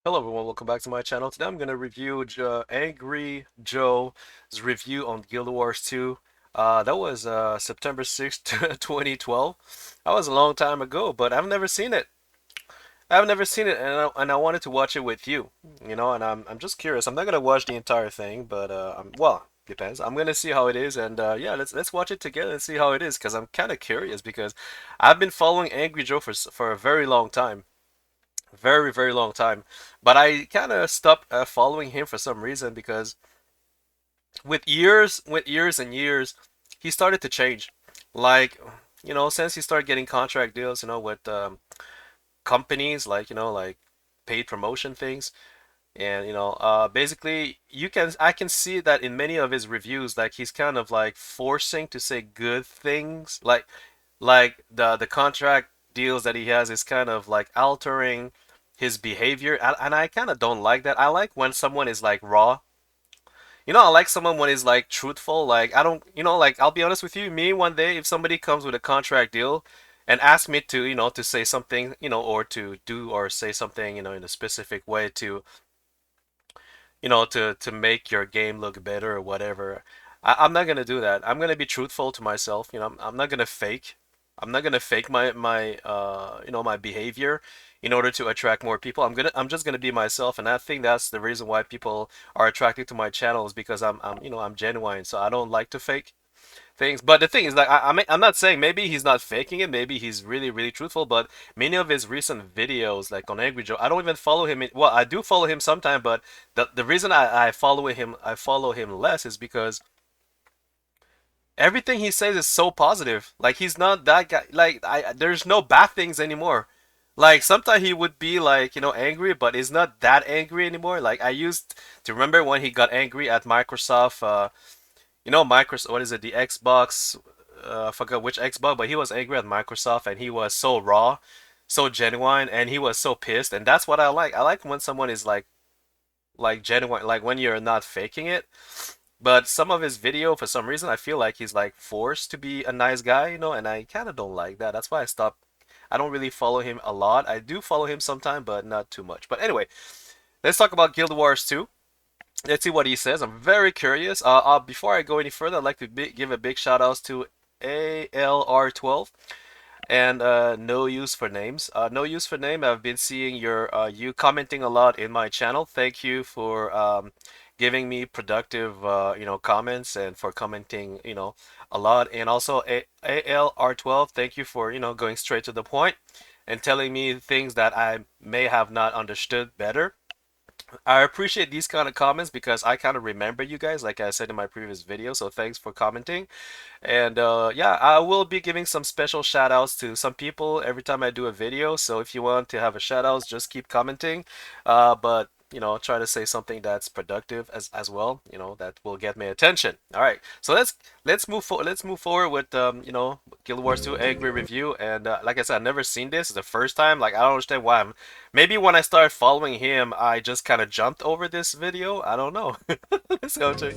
Hello everyone, welcome back to my channel. Today I'm going to review Angry Joe's review on Guild Wars 2. That was September 6th, 2012. That was a long time ago, but I've never seen it. I've never seen it, and I wanted to watch it with you, and I'm just curious. I'm not going to watch the entire thing, but well, depends. I'm going to see how it is, and yeah, let's watch it together and see how it is, because I'm kind of curious, because I've been following Angry Joe for a very long time. Very long time, but I kind of stopped following him for some reason because with years and years, he started to change. Like, since he started getting contract deals, with companies like like paid promotion things, and basically I can see that in many of his reviews, like he's kind of like forcing to say good things, like the contract deals that he has is kind of like altering his behavior, and I kind of don't like that. I like when someone is like raw. I like someone when he's like truthful. Like I don't, like I'll be honest with you. Me one day, if somebody comes with a contract deal and asks me to, to say something, or to do or say something, in a specific way to make your game look better or whatever. I'm not gonna do that. I'm gonna be truthful to myself. I'm not gonna fake. I'm not gonna fake my behavior in order to attract more people. I'm just gonna be myself, and I think that's the reason why people are attracted to my channel is because I'm genuine. So I don't like to fake things. But the thing is, like, I'm not saying maybe he's not faking it. Maybe he's really truthful. But many of his recent videos, like on Angry Joe, I don't even follow him. Well, I do follow him sometime, but the reason I follow him less is because everything he says is so positive. Like he's not that guy. Like there's no bad things anymore. Like sometimes he would be like angry, but he's not that angry anymore. Like I used to remember when he got angry at Microsoft. Microsoft, what is it, the Xbox, I forgot which Xbox, but he was angry at Microsoft and he was so raw, so genuine, and he was so pissed, and that's what I like. I like when someone is like genuine, like when you're not faking it. But some of his video, for some reason, I feel like he's like forced to be a nice guy, and I kind of don't like that. That's why I stopped. I don't really follow him a lot. I do follow him sometime, but not too much. But anyway, let's talk about Guild Wars 2. Let's see what he says. I'm very curious. Before I go any further, I'd like to give a big shout out to ALR12 and No Use for Names. No Use for Name. I've been seeing you commenting a lot in my channel. Thank you for giving me productive comments and for commenting a lot. And also ALR12. Thank you for going straight to the point and telling me things that I may have not understood better. I appreciate these kind of comments because I kind of remember you guys, like I said in my previous video. So thanks for commenting. And yeah, I will be giving some special shout outs to some people every time I do a video. So if you want to have a shout outs, just keep commenting. But try to say something that's productive as well. That will get my attention. All right, so let's move forward with Guild Wars 2 Angry review. And like I said, I've never seen this. It's the first time. Like I don't understand why I'm. Maybe when I started following him, I just kind of jumped over this video. I don't know. Let's go check.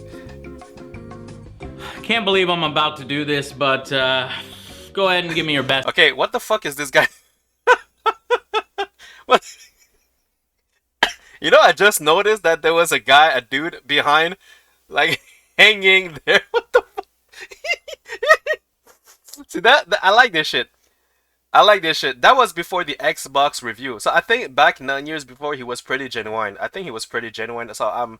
Can't believe I'm about to do this, but go ahead and give me your best. Okay, what the fuck is this guy? What? I just noticed that there was a dude behind, like hanging there. What the fuck? See I like this shit. I like this shit. That was before the Xbox review. So I think back 9 years before he was pretty genuine. I think he was pretty genuine. So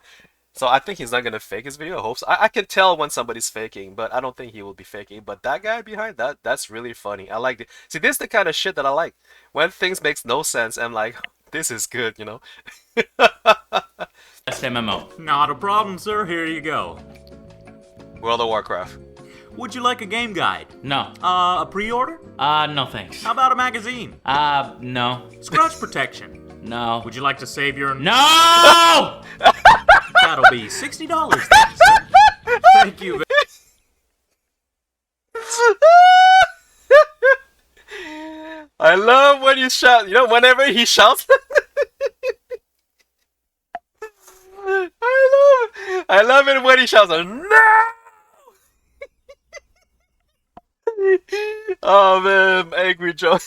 I think he's not gonna fake his video. I hope so. I can tell when somebody's faking, but I don't think he will be faking. But that guy behind that's really funny. I like it. See, this is the kind of shit that I like. When things makes no sense, I'm like, this is good. Best MMO. Not a problem, sir. Here you go. World of Warcraft. Would you like a game guide? No. A pre-order? No thanks. How about a magazine? No. Scratch protection? No. Would you like to save your... No! That'll be $60 then, sir. Thank you. I love when you shout. Whenever he shouts. I love it when he shouts. No! Oh man, Angry Joe.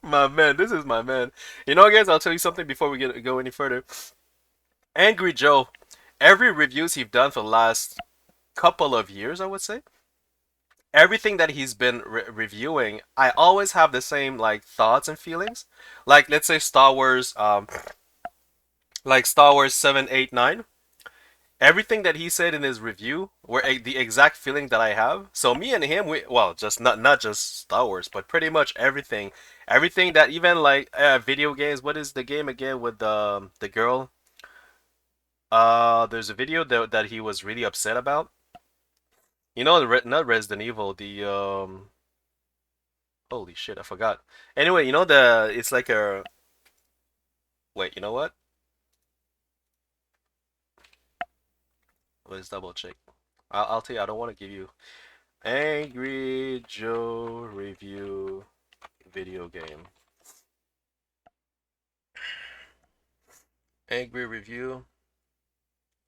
My man, this is my man. You know, guys, I'll tell you something before we go any further. Angry Joe, every reviews he's done for the last couple of years, I would say, everything that he's been reviewing, I always have the same like thoughts and feelings. Like let's say Star Wars, like Star Wars 7, 8, 9. Everything that he said in his review were the exact feeling that I have. So me and him, we well, just not just Star Wars, but pretty much everything, everything that even like video games. What is the game again with the girl? There's a video that he was really upset about. You know, not Resident Evil, the holy shit, I forgot. Anyway, you know it's like a wait, you know what? Let's double check. I'll tell you, I don't want to give you Angry Joe review video game. Angry review.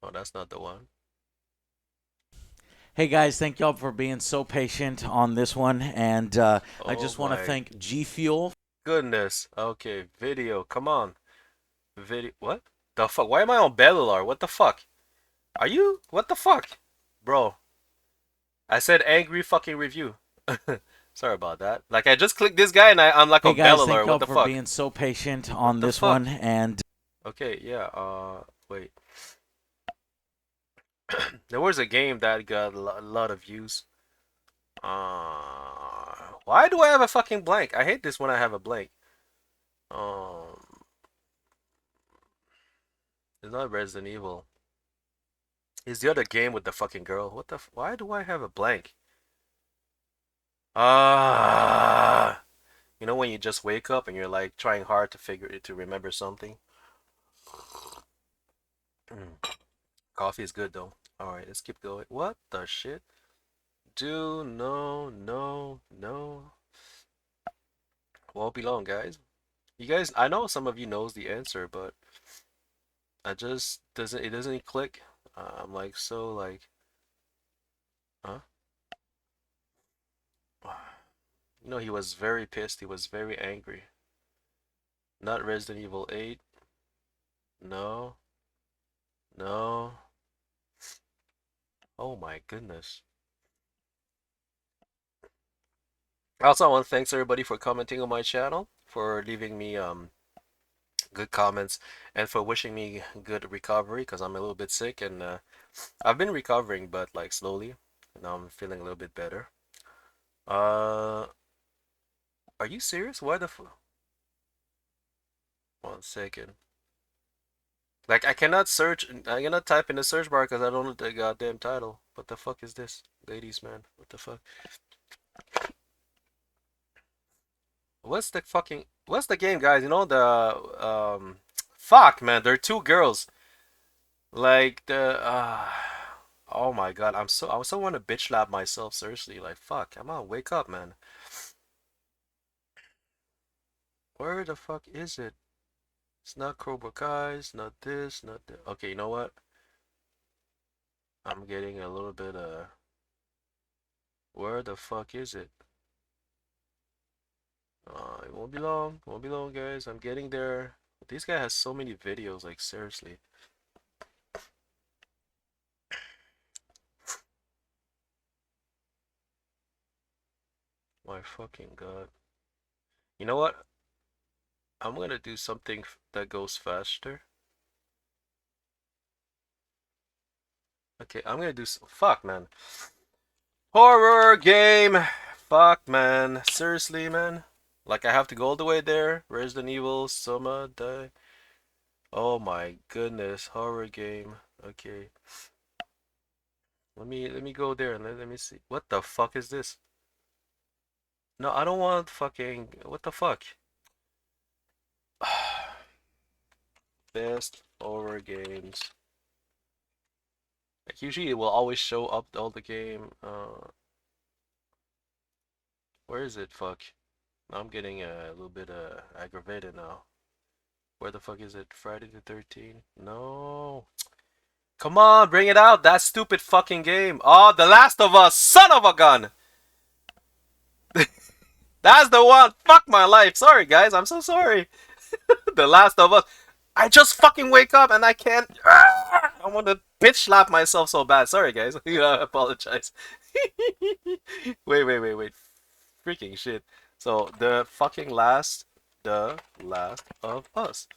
Oh, that's not the one. Hey guys, thank y'all for being so patient on this one, and I Oh just want to my thank G Fuel. goodness. Okay, video. Come on. Video. What? The fuck? Why am I on Bellular? What the fuck? Are you? What the fuck? Bro, I said angry fucking review. Sorry about that. Like, I just clicked this guy and I'm like Hey on guys, Bellular. thank What y'all the for fuck? being so patient What on the this fuck? one, and Okay, yeah, wait. There was a game that got a lot of views. Why do I have a fucking blank? I hate this when I have a blank. Um, it's not Resident Evil. It's the other game with the fucking girl. What the? Why do I have a blank? Ah, you know when you just wake up and you're like trying hard to remember something. Coffee is good though. All right, let's keep going. What the shit? Do no no no. Won't be long, guys. You guys, I know some of you knows the answer, but I just doesn't click. I'm like so like, huh? You know, he was very pissed. He was very angry. Not Resident Evil 8. No, no. Oh my goodness. Also, I want to thanks everybody for commenting on my channel, for leaving me good comments, and for wishing me good recovery because I'm a little bit sick and I've been recovering, but like slowly. Now I'm feeling a little bit better. Uh, are you serious? Why the f? 1 second. Like I cannot search. I cannot type in the search bar because I don't know the goddamn title. What the fuck is this, ladies, man? What the fuck? What's the fucking? What's the game, guys? You know the fuck, man. There are two girls. Like the oh my god, I so want to bitch slap myself seriously. Like fuck, come on, wake up, man. Where the fuck is it? It's not Cobra Kai, it's not this, not that. Okay, you know what? I'm getting a little bit where the fuck is it? It won't be long. Won't be long, guys. I'm getting there. This guy has so many videos, like seriously. My fucking god. You know what? I'm gonna do something that goes faster. Okay, I'm gonna do fuck, man. Horror game. Fuck, man. Seriously, man. Like I have to go all the way there. Resident Evil, Soma, die. Oh my goodness, horror game. Okay. Let me go there and let me see. What the fuck is this? No, I don't want fucking what the fuck? Best horror games. Like usually it will always show up all the game. Where is it? Fuck. I'm getting a little bit aggravated now. Where the fuck is it? Friday the 13th? No. Come on, bring it out. That stupid fucking game. Oh, The Last of Us. Son of a gun. That's the one. Fuck my life. Sorry, guys. I'm so sorry. The Last of Us. I just fucking wake up and I can't. I want to bitch slap myself so bad. Sorry, guys. I apologize. Wait. Freaking shit. So the Last of Us.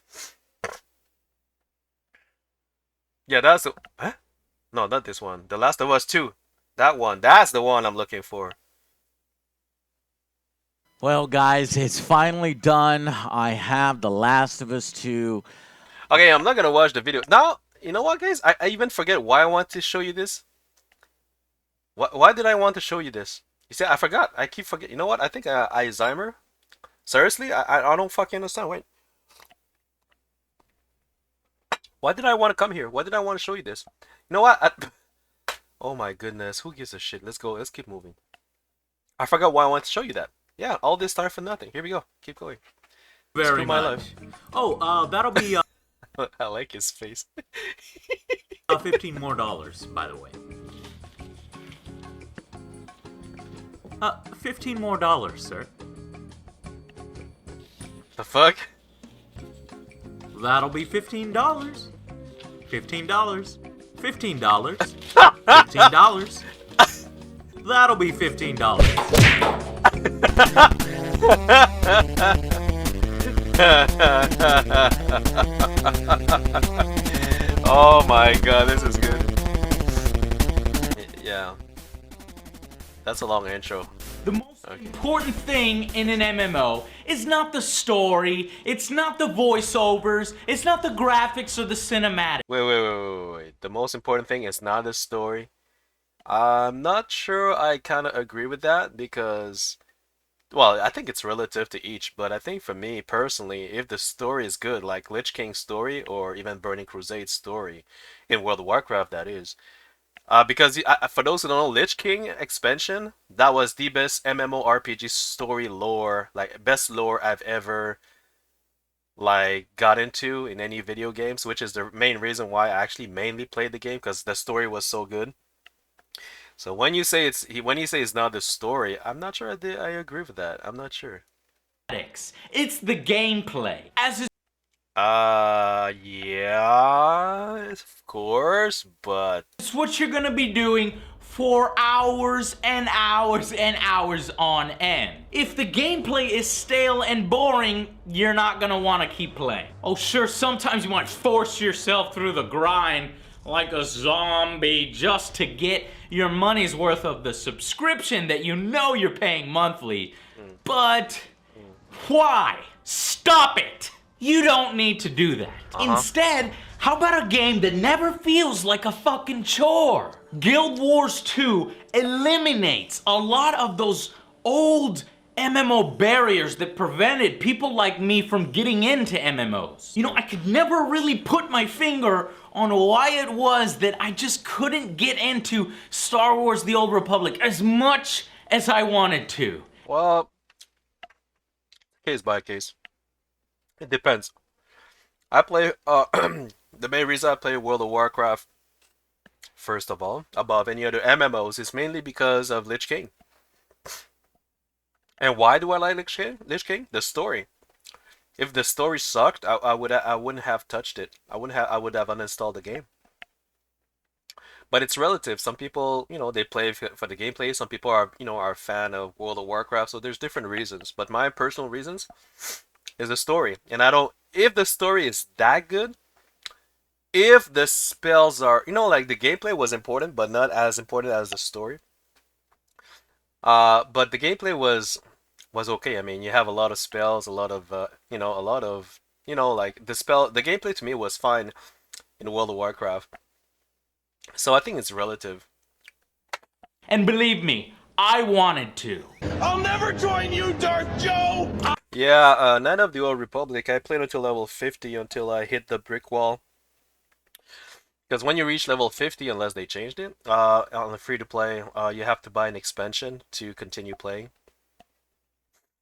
Yeah, that's the. Huh? No, not this one. The Last of Us 2. That one. That's the one I'm looking for. Well, guys, it's finally done. I have The Last of Us 2. Okay, I'm not gonna watch the video. Now, you know what, guys? I even forget why I want to show you this. Why did I want to show you this? You see, I forgot. I keep forgetting. You know what? I think Alzheimer. Seriously? I don't fucking understand. Wait. Why did I want to come here? Why did I want to show you this? You know what? Oh my goodness. Who gives a shit? Let's go. Let's keep moving. I forgot why I wanted to show you that. Yeah, all this time for nothing. Here we go. Keep going. Very Screw my much. life. Oh, that'll be I like his face. $15 more, by the way. $15 more, sir. The fuck? That'll be $15. $15. $15. $15. That'll be $15. Oh my god, this is good. Yeah. That's a long intro. The most important thing in an MMO is not the story, it's not the voiceovers, it's not the graphics or the cinematic. Wait. The most important thing is not the story. I'm not sure I kind of agree with that because, well, I think it's relative to each, but I think for me personally, if the story is good, like Lich King's story or even Burning Crusade's story in World of Warcraft, that is. Because for those who don't know, Lich King expansion, that was the best MMORPG story lore, like best lore I've ever like got into in any video games, which is the main reason why I actually mainly played the game because the story was so good. So when you say it's not the story, I'm not sure I agree with that. I'm not sure. It's the gameplay. As is Yeah, of course, but what you're gonna be doing for hours and hours and hours on end. If the gameplay is stale and boring, you're not gonna wanna keep playing. Oh sure, sometimes you might force yourself through the grind like a zombie just to get your money's worth of the subscription that you know you're paying monthly. But why? Stop it! You don't need to do that. Instead, how about a game that never feels like a fucking chore? Guild Wars 2 eliminates a lot of those old MMO barriers that prevented people like me from getting into MMOs. You know, I could never really put my finger on why it was that I just couldn't get into Star Wars The Old Republic as much as I wanted to. well, case by case. It depends. I play the main reason I play World of Warcraft first of all above any other MMOs is mainly because of Lich King. And why do I like Lich King? Lich King? The story. If the story sucked, I wouldn't have touched it. I would have uninstalled the game. But it's relative. Some people, they play for the gameplay. Some people are a fan of World of Warcraft. So there's different reasons. But my personal reasons is the story. And I don't. If the story is that good, if the spells are, like the gameplay was important, but not as important as the story. But the gameplay was okay. I mean, you have a lot of spells, a lot of a lot of like the gameplay to me was fine in World of Warcraft. So I think it's relative. And believe me, I wanted to. I'll never join you, Darth Joe! Yeah, Knight of the Old Republic. I played until level 50 until I hit the brick wall. Because when you reach level 50, unless they changed it, on the free-to-play, you have to buy an expansion to continue playing.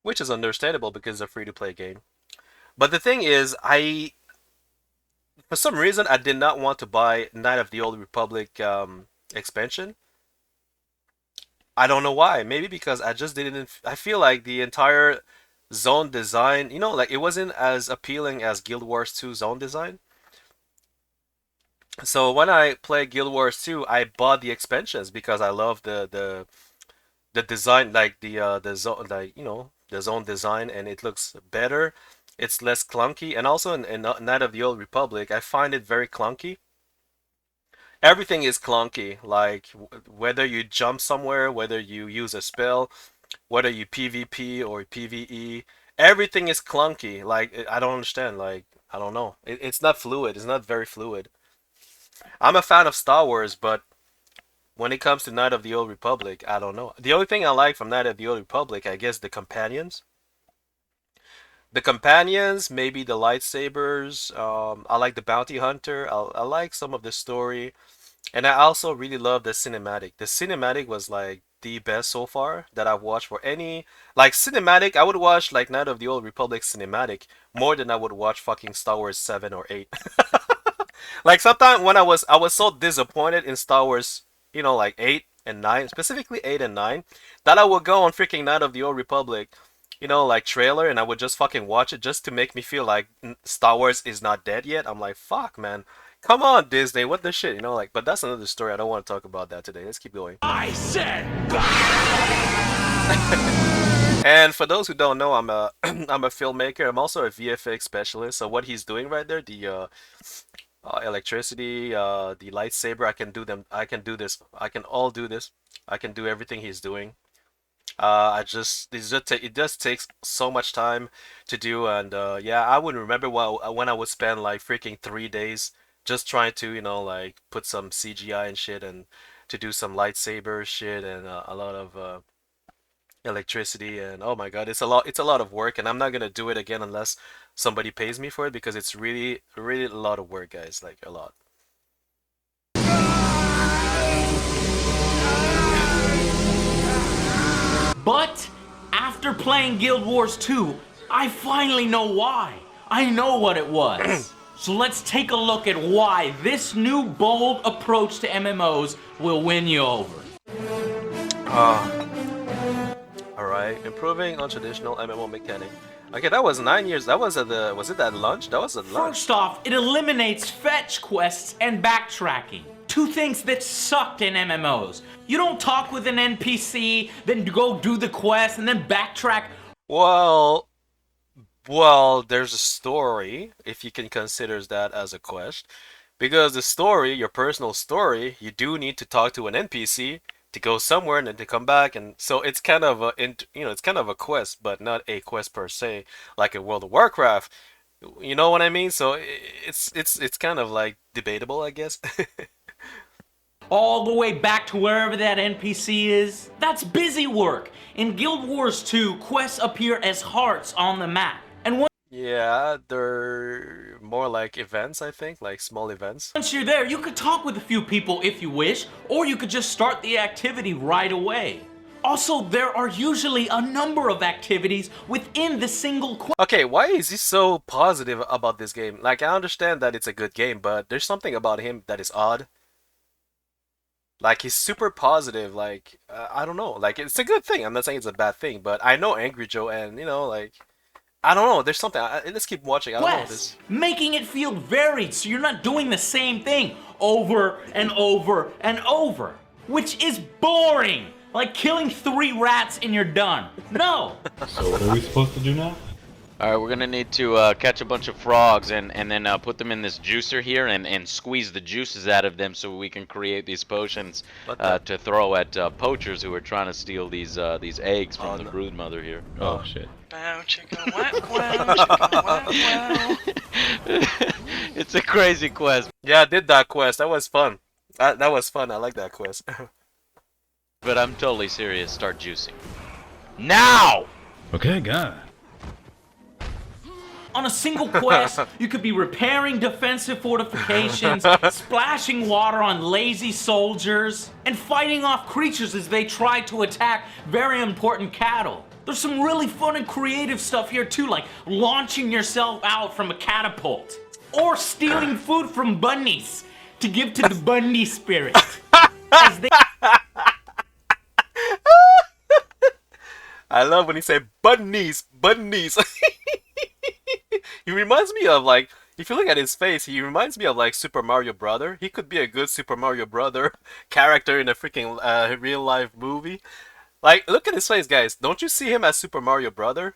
Which is understandable because it's a free-to-play game. But the thing is, for some reason, I did not want to buy Knight of the Old Republic expansion. I don't know why. Maybe because I just didn't. I feel like the entire zone design, like it wasn't as appealing as Guild Wars 2 zone design. So when I played Guild Wars 2, I bought the expansions because I love the design, like the zone, like the zone design, and it looks better. It's less clunky, and also in Night of the Old Republic, I find it very clunky. Everything is clunky, like whether you jump somewhere, whether you use a spell, whether you PvP or PvE, everything is clunky. Like I don't understand. Like I don't know. It's not fluid. It's not very fluid. I'm a fan of Star Wars, but when it comes to Night of the Old Republic, I don't know. The only thing I like from Night of the Old Republic, I guess, the companions. The companions, maybe the lightsabers. I like the bounty hunter. I like some of the story. And I also really love the cinematic. The cinematic was like the best so far that I've watched for any like cinematic. I would watch like Night of the Old Republic cinematic more than I would watch fucking Star Wars 7 or 8. Like sometimes when I was so disappointed in Star Wars, like 8 and 9, specifically 8 and 9, that I would go on freaking Night of the Old Republic, like trailer, and I would just fucking watch it just to make me feel like Star Wars is not dead yet. I'm like, fuck, man. Come on, Disney, what the shit, like, but that's another story. I don't want to talk about that today. Let's keep going. I said And for those who don't know, I'm a I'm a filmmaker. I'm also a VFX specialist. So what he's doing right there, the electricity, the lightsaber, I can do them. I can do this. I can all do this. I can do everything he's doing. It just takes so much time to do, and yeah, I would remember when I would spend like freaking 3 days just trying to, like put some CGI and shit, and to do some lightsaber shit, and a lot of electricity, and oh my god, it's a lot of work, and I'm not gonna do it again unless somebody pays me for it, because it's really really a lot of work, guys, like a lot. But after playing Guild Wars 2, I finally know why. I know what it was. So let's take a look at why this new bold approach to MMOs will win you over. Alright, improving on traditional MMO mechanic. Okay, that was 9 years. That was was it at lunch? That was at lunch. First off, it eliminates fetch quests and backtracking. Two things that sucked in MMOs. You don't talk with an NPC, then go do the quest, and then backtrack. Well, there's a story, if you can consider that as a quest. Because the story, your personal story, you do need to talk to an NPC to go somewhere and then to come back, and so it's kind of it's kind of a quest, but not a quest per se, like in World of Warcraft. You know what I mean? So it's kind of like debatable, I guess. All the way back to wherever that NPC is. That's busy work. In Guild Wars 2, quests appear as hearts on the map. And Yeah, they're more like events, I think, like small events. once you're there, you could talk with a few people if you wish, or you could just start the activity right away. Also, there are usually a number of activities within the single quest. Okay, why is he so positive about this game? Like, I understand that it's a good game, but there's something about him that is odd. Like, he's super positive, like, I don't know, like, it's a good thing. I'm not saying it's a bad thing, but I know Angry Joe, and, like, I don't know, there's something, let's keep watching, I don't know this. Making it feel varied so you're not doing the same thing over and over and over, which is boring. Like killing 3 rats and you're done. No. So what are we supposed to do now? Alright, we're gonna need to catch a bunch of frogs and then put them in this juicer here and squeeze the juices out of them so we can create these potions to throw at poachers who are trying to steal these eggs from the brood mother here. Oh shit. Bow chicka wow wow chicka wow wow. It's a crazy quest. Yeah, I did that quest, that was fun. That was fun, I like that quest. But I'm totally serious, start juicing. Now! Okay, got it. On a single quest, you could be repairing defensive fortifications, splashing water on lazy soldiers, and fighting off creatures as they try to attack very important cattle. There's some really fun and creative stuff here too, like launching yourself out from a catapult, or stealing food from bunnies to give to the bunny spirit. As they I love when he say bunnies, bunnies. He reminds me of like, if you look at his face, he reminds me of like Super Mario Brother. He could be a good Super Mario Brother character in a freaking real life movie. Like, look at his face, guys. Don't you see him as Super Mario Brother?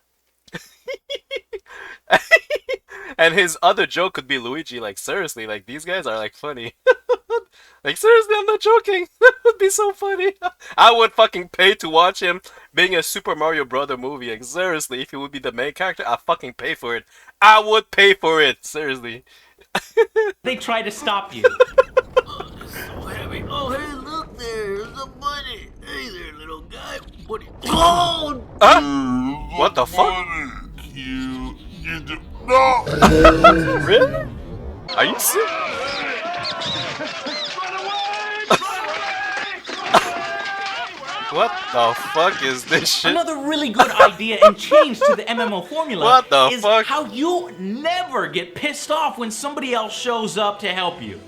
And his other joke could be Luigi. Like, seriously, like these guys are like funny. Like, seriously, I'm not joking. That would be so funny. I would fucking pay to watch him being a Super Mario Brother movie. Like, seriously, if he would be the main character, I'd fucking pay for it. I would pay for it. Seriously. They try to stop you. So heavy. Oh, hey, look, there's a bunny. Hey there, little guy. What are you... Oh! Huh? What the fuck? You do. No! Really? Are you serious? What the fuck is this shit? Another really good idea and change to the MMO formula What the is fuck? how you never get pissed off when somebody else shows up to help you.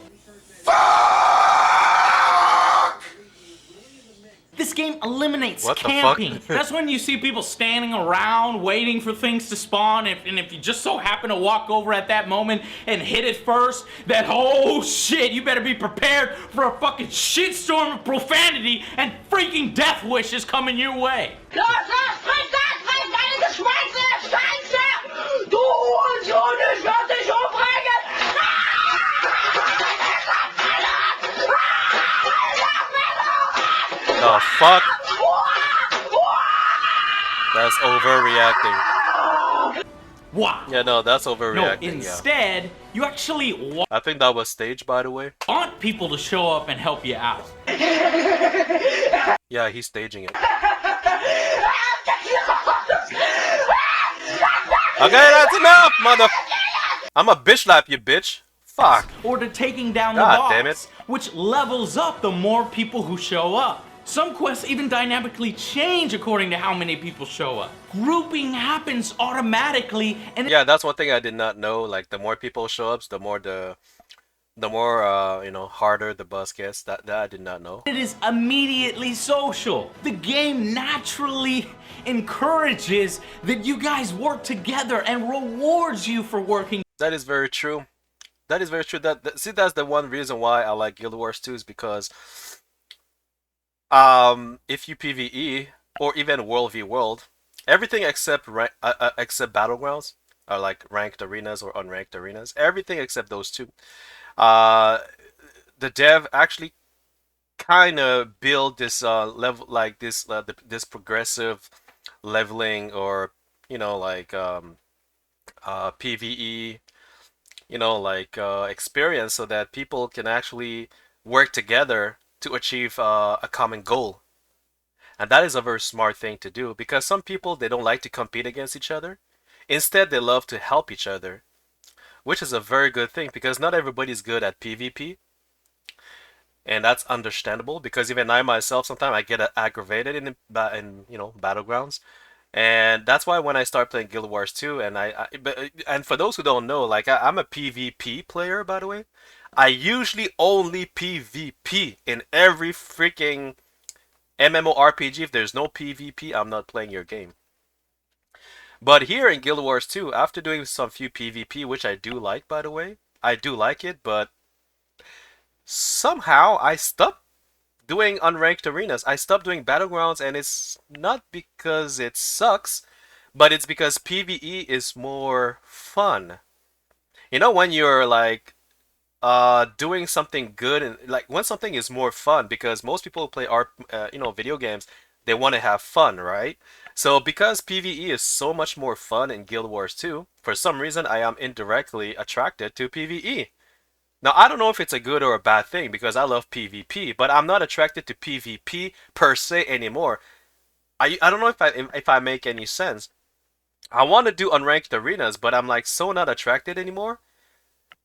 This game eliminates What the camping. fuck? That's when you see people standing around waiting for things to spawn, and if you just so happen to walk over at that moment and hit it first, then oh shit, you better be prepared for a fucking shitstorm of profanity and freaking death wishes coming your way. Los, sprich deine geschmeißene Scheiße! Du Hurensohn, ich werd dich umbringen! The fuck? That's overreacting. Wow. Yeah, no, that's No, overreacting. Yeah. instead, you actually I think that was staged, by the way. want people to show up and help you out. Yeah, he's staging it. Okay, that's enough, mother. I'm a bitch slap you, bitch. Fuck. Or to taking down the God boss, damn it. which levels up the more people who show up. Some quests even dynamically change according to how many people show up. Grouping happens automatically, and Yeah, that's one thing I did not know. Like, the more people show up, the more you know, harder the boss gets. That I did not know. it is immediately social. The game naturally encourages that you guys work together and rewards you for working. That is very true. That is very true. See, that's the one reason why I like Guild Wars 2 is because if you PvE or even World v World, everything except except battlegrounds are like ranked arenas or unranked arenas. Everything except those two. The dev actually kind of build this level like this this progressive leveling or you know like PvE you know like experience so that people can actually work together to achieve a common goal. And that is a very smart thing to do because some people they don't like to compete against each other. Instead, they love to help each other, which is a very good thing because not everybody's good at PvP. And that's understandable because even I myself sometimes I get aggravated in you know battlegrounds. And that's why when I start playing Guild Wars 2 and for those who don't know, like I'm a PvP player by the way. I usually only PvP in every freaking MMORPG. If there's no PvP, I'm not playing your game. But here in Guild Wars 2, after doing some few PvP, which I do like by the way, I do like it, but somehow I stopped doing unranked arenas. I stopped doing battlegrounds, and it's not because it sucks, but it's because PvE is more fun. You know when you're like doing something good and like when something is more fun because most people who play you know video games they want to have fun, right? So because PvE is so much more fun in Guild Wars 2, for some reason I am indirectly attracted to PvE. Now I don't know if it's a good or a bad thing because I love PvP, but I'm not attracted to PvP per se anymore. I don't know if I make any sense. I want to do unranked arenas, but I'm like so not attracted anymore.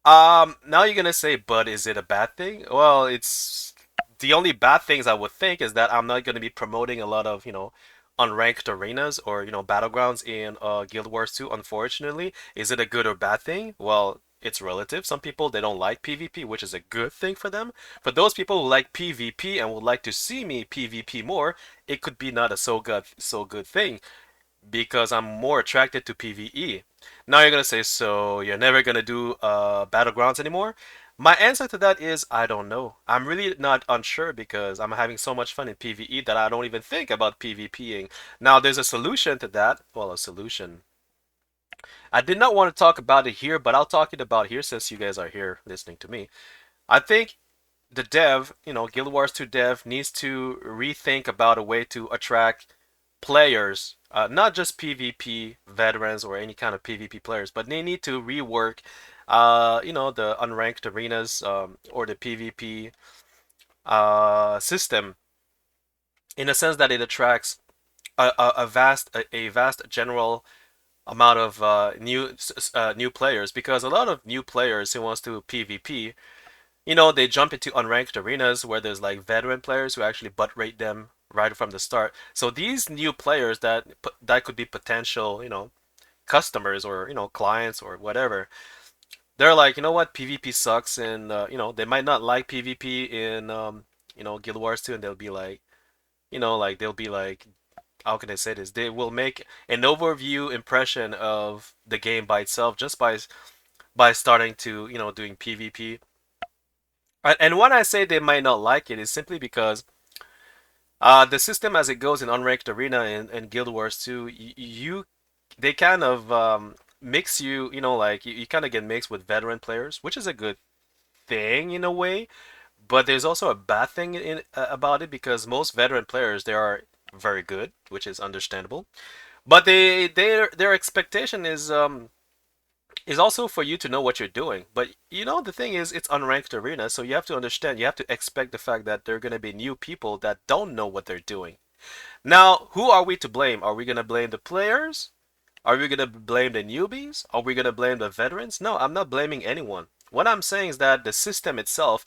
Now you're gonna say, but is it a bad thing? Well, it's the only bad things I would think is that I'm not gonna be promoting a lot of, you know, unranked arenas or, you know, battlegrounds in Guild Wars 2, unfortunately. Is it a good or bad thing? Well, it's relative. Some people they don't like PvP, which is a good thing for them. For those people who like PvP and would like to see me PvP more, it could be not a so good thing because I'm more attracted to PvE. Now you're gonna say, so you're never gonna do battlegrounds anymore? My answer to that is I don't know. I'm really not unsure because I'm having so much fun in PvE that I don't even think about PvPing. Now there's a solution to that. Well, a solution. I did not want to talk about it here, but I'll talk it about here since you guys are here listening to me. I think the dev, Guild Wars 2 dev needs to rethink about a way to attract players, not just PvP veterans or any kind of PvP players, but they need to rework, the unranked arenas or the PvP system in a sense that it attracts a vast general amount of new players because a lot of new players who wants to PvP, they jump into unranked arenas where there's like veteran players who actually butt rate them right from the start. So these new players that could be potential, customers or clients or whatever. They're like, you know what, PvP sucks, and they might not like PvP in Guild Wars 2, and they'll be like, how can I say this? They will make an overview impression of the game by itself just by starting to doing PvP. And when I say they might not like it, is simply because the system as it goes in Unranked Arena and Guild Wars 2, they kind of mix you, like you kind of get mixed with veteran players, which is a good thing in a way. But there's also a bad thing about it because most veteran players they are very good, which is understandable. But their expectation is also for you to know what you're doing. But the thing is, it's unranked arena, so you have to understand, you have to expect the fact that there are going to be new people that don't know what they're doing. Now, who are we to blame? Are we going to blame the players? Are we going to blame the newbies? Are we going to blame the veterans? No, I'm not blaming anyone. What I'm saying is that the system itself,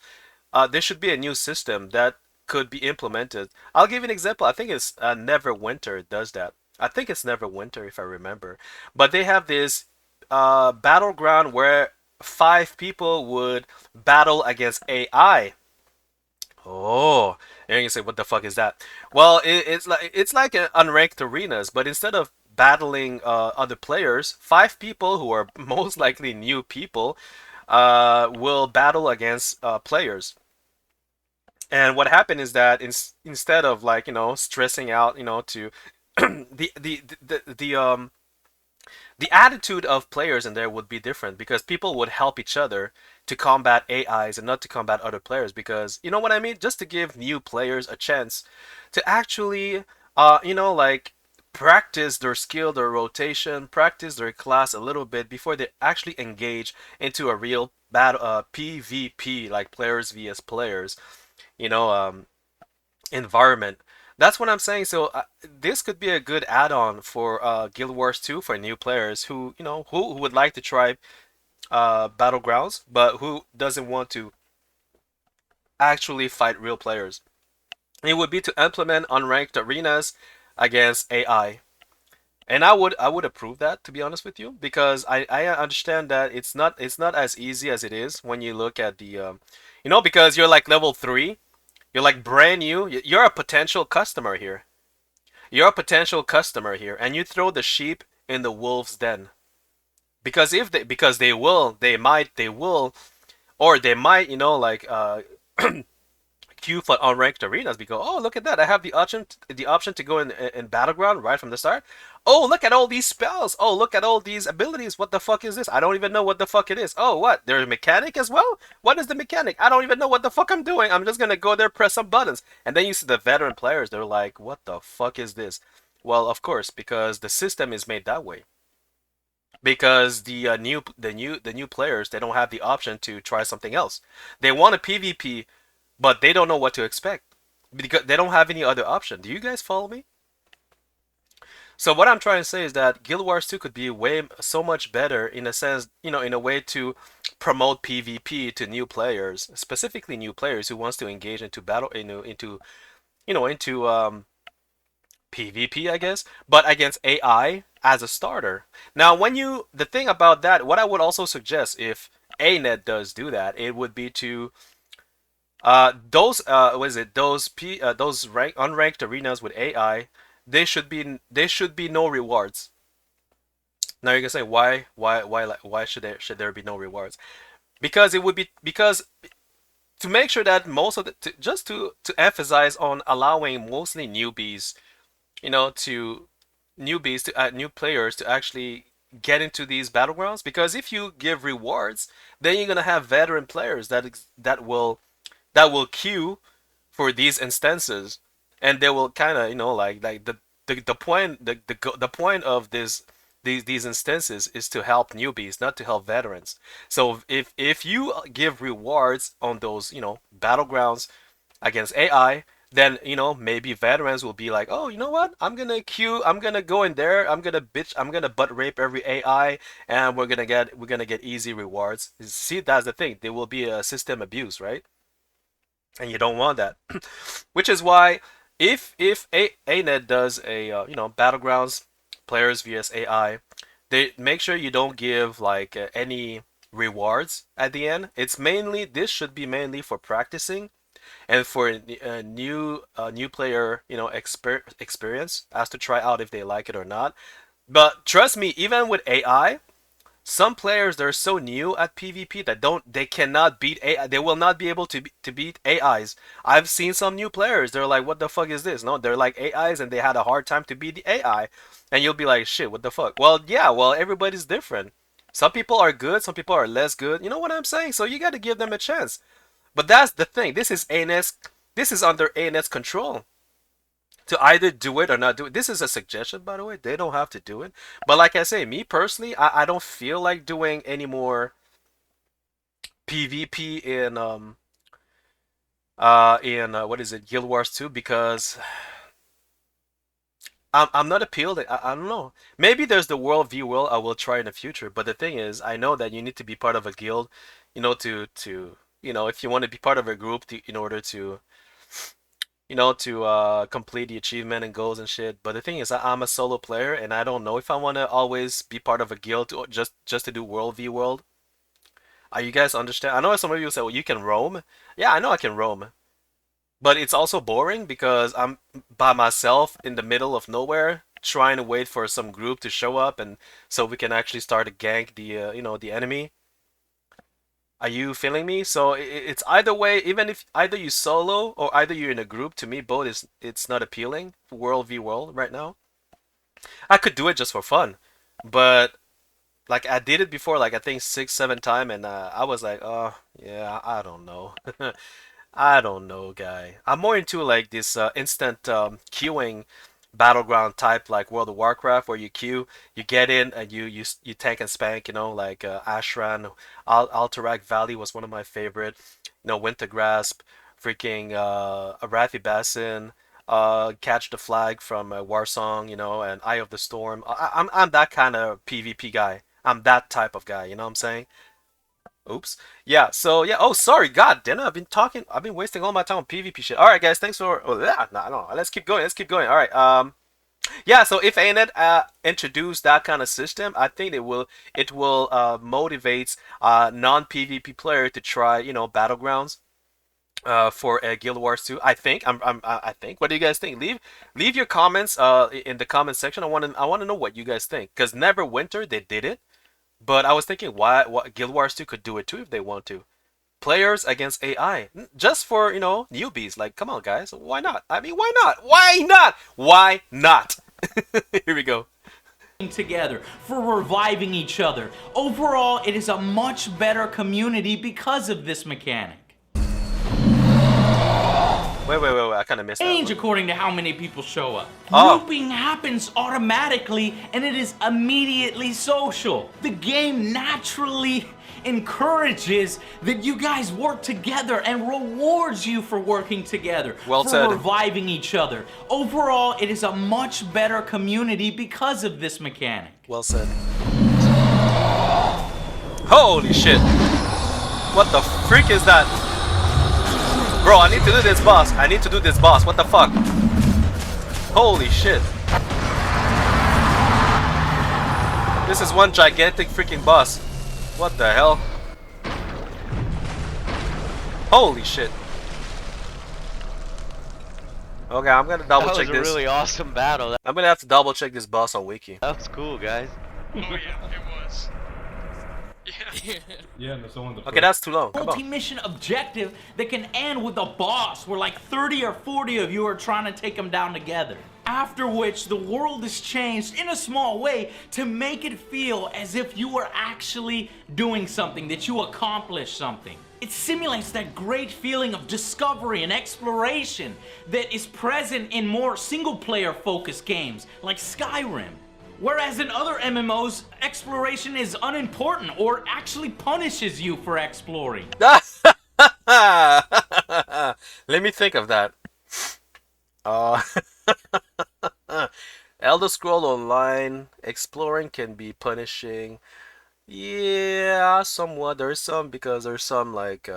there should be a new system that could be implemented. I'll give you an example. I think it's Neverwinter does that. I think it's Neverwinter if I remember. But they have this battleground where five people would battle against AI. Oh, and you can say, what the fuck is that? Well, it's like an unranked arenas, but instead of battling other players, five people who are most likely new people will battle against players. And what happened is that instead of like stressing out to the attitude of players in there would be different because people would help each other to combat AIs and not to combat other players because you know what I mean? Just to give new players a chance to actually like practice their skill, their rotation, practice their class a little bit before they actually engage into a real battle PvP like players vs players, you know, um environment. That's what I'm saying. So this could be a good add-on for Guild Wars 2 for new players who who would like to try battlegrounds, but who doesn't want to actually fight real players. It would be to implement unranked arenas against AI. And I would approve that to be honest with you because I understand that it's not as easy as it is when you look at the because you're like level 3. You're like brand new. You're a potential customer here. You're a potential customer here, and you throw the sheep in the wolf's den because they will, or they might, like queue for unranked arenas because oh look at that, I have the option to go in battleground right from the start. Oh look at all these spells. Oh look at all these abilities. What the fuck is this? I don't even know what the fuck it is. Oh what? There's a mechanic as well. What is the mechanic? I don't even know what the fuck I'm doing. I'm just gonna go there, press some buttons, and then you see the veteran players. They're like, what the fuck is this? Well, of course, because the system is made that way. Because the new players they don't have the option to try something else. They want a PvP but they don't know what to expect because they don't have any other option. Do you guys follow me? So what I'm trying to say is that Guild Wars 2 could be way so much better in a sense, in a way to promote PvP to new players, specifically new players who wants to engage into battle, into PvP, I guess, but against AI as a starter. Now, the thing about that, what I would also suggest ANET does do that, it would be to those what is it? Those unranked arenas with AI, they should be no rewards. Now you can say why should there be no rewards? Because it would be because to make sure that most of the just to emphasize on allowing mostly newbies, to new players to actually get into these battlegrounds. Because if you give rewards, then you're gonna have veteran players that will queue for these instances, and they will kind of like the point of these instances is to help newbies, not to help veterans. So if you give rewards on those battlegrounds against AI, then maybe veterans will be like, oh, you know what? I'm gonna go in there. I'm gonna butt rape every AI, and we're gonna get easy rewards. See, that's the thing. There will be a system abuse, right? And you don't want that. Which is why if ANET does a battlegrounds players vs AI, they make sure you don't give like any rewards at the end. This should be mainly for practicing and for a new player experience as to try out if they like it or not. But trust me, even with AI, some players they're so new at PvP that they cannot beat AI. They will not be able to beat AIs. I've seen some new players. They're like, what the fuck is this? No, they're like AIs and they had a hard time to beat the AI. And you'll be like, shit, what the fuck? Well, yeah, well, everybody's different. Some people are good, some people are less good. You know what I'm saying? So you got to give them a chance. But that's the thing. This is ANS. This is under ANS control to either do it or not do it. This is a suggestion, by the way. They don't have to do it. But like I say, me personally, I don't feel like doing any more PvP in what is it, Guild Wars 2, because I'm not appealed. I don't know. Maybe there's the World v World I will try in the future. But the thing is, I know that you need to be part of a guild, to if you want to be part of a group in order to complete the achievement and goals and shit. But the thing is, I'm a solo player, and I don't know if I want to always be part of a guild just to do World v World. You guys understand? I know some of you say, well, you can roam. Yeah, I know I can roam. But it's also boring because I'm by myself in the middle of nowhere trying to wait for some group to show up and so we can actually start to gank the enemy. Are you feeling me? So it's either way, even if either you solo or either you're in a group, to me both it's not appealing. World v World right now. I could do it just for fun, but like I did it before, like I think 6, 7 times, and I was like, oh yeah, I don't know. I don't know, guy. I'm more into like this instant queuing battleground type, like World of Warcraft, where you queue, you get in, and you tank and spank. Like Ashran, Alterac Valley was one of my favorite. Winter Grasp, freaking Arathi Basin, Catch the Flag from Warsong, and Eye of the Storm. I'm that kind of PvP guy. I'm that type of guy. You know what I'm saying? Oops. Yeah, so yeah. Oh, sorry. God damn it. I've been wasting all my time on PvP shit. Alright, guys. Thanks for. Oh, yeah. No. Let's keep going. Let's keep going. Alright. Yeah, so if ANET introduce that kind of system, I think it will motivate non-PvP player to try, battlegrounds for Guild Wars 2. I think. I think. What do you guys think? Leave your comments in the comment section. I want to know what you guys think. Because Neverwinter, they did it. But I was thinking, why Guild Wars 2 could do it too if they want to. Players against AI, just for newbies. Like, come on, guys, why not? I mean, why not? Why not? Why not? Here we go. Together for reviving each other. Overall, it is a much better community because of this mechanic. Wait, I kind of missed that. Change according to how many people show up. Oh. Grouping happens automatically and it is immediately social. The game naturally encourages that you guys work together and rewards you for working together. Well for said. Reviving each other. Overall, it is a much better community because of this mechanic. Well said. Holy shit. What the freak is that? Bro, I need to do this boss. What the fuck? Holy shit. This is one gigantic freaking boss. What the hell? Holy shit. Okay, I'm gonna double That check was a this. really awesome battle. I'm gonna have to double check this boss on wiki. That was cool, guys. Oh yeah, it was. Yeah. Yeah, and someone the Okay, that's too long. Come on. Multi-mission objective that can end with a boss where like 30 or 40 of you are trying to take them down together. After which the world is changed in a small way to make it feel as if you were actually doing something, that you accomplished something. It simulates that great feeling of discovery and exploration that is present in more single-player focused games like Skyrim. Whereas in other MMOs, exploration is unimportant or actually punishes you for exploring. Let me think of that. Elder Scroll Online exploring can be punishing. Yeah, somewhat. There's some because there's some like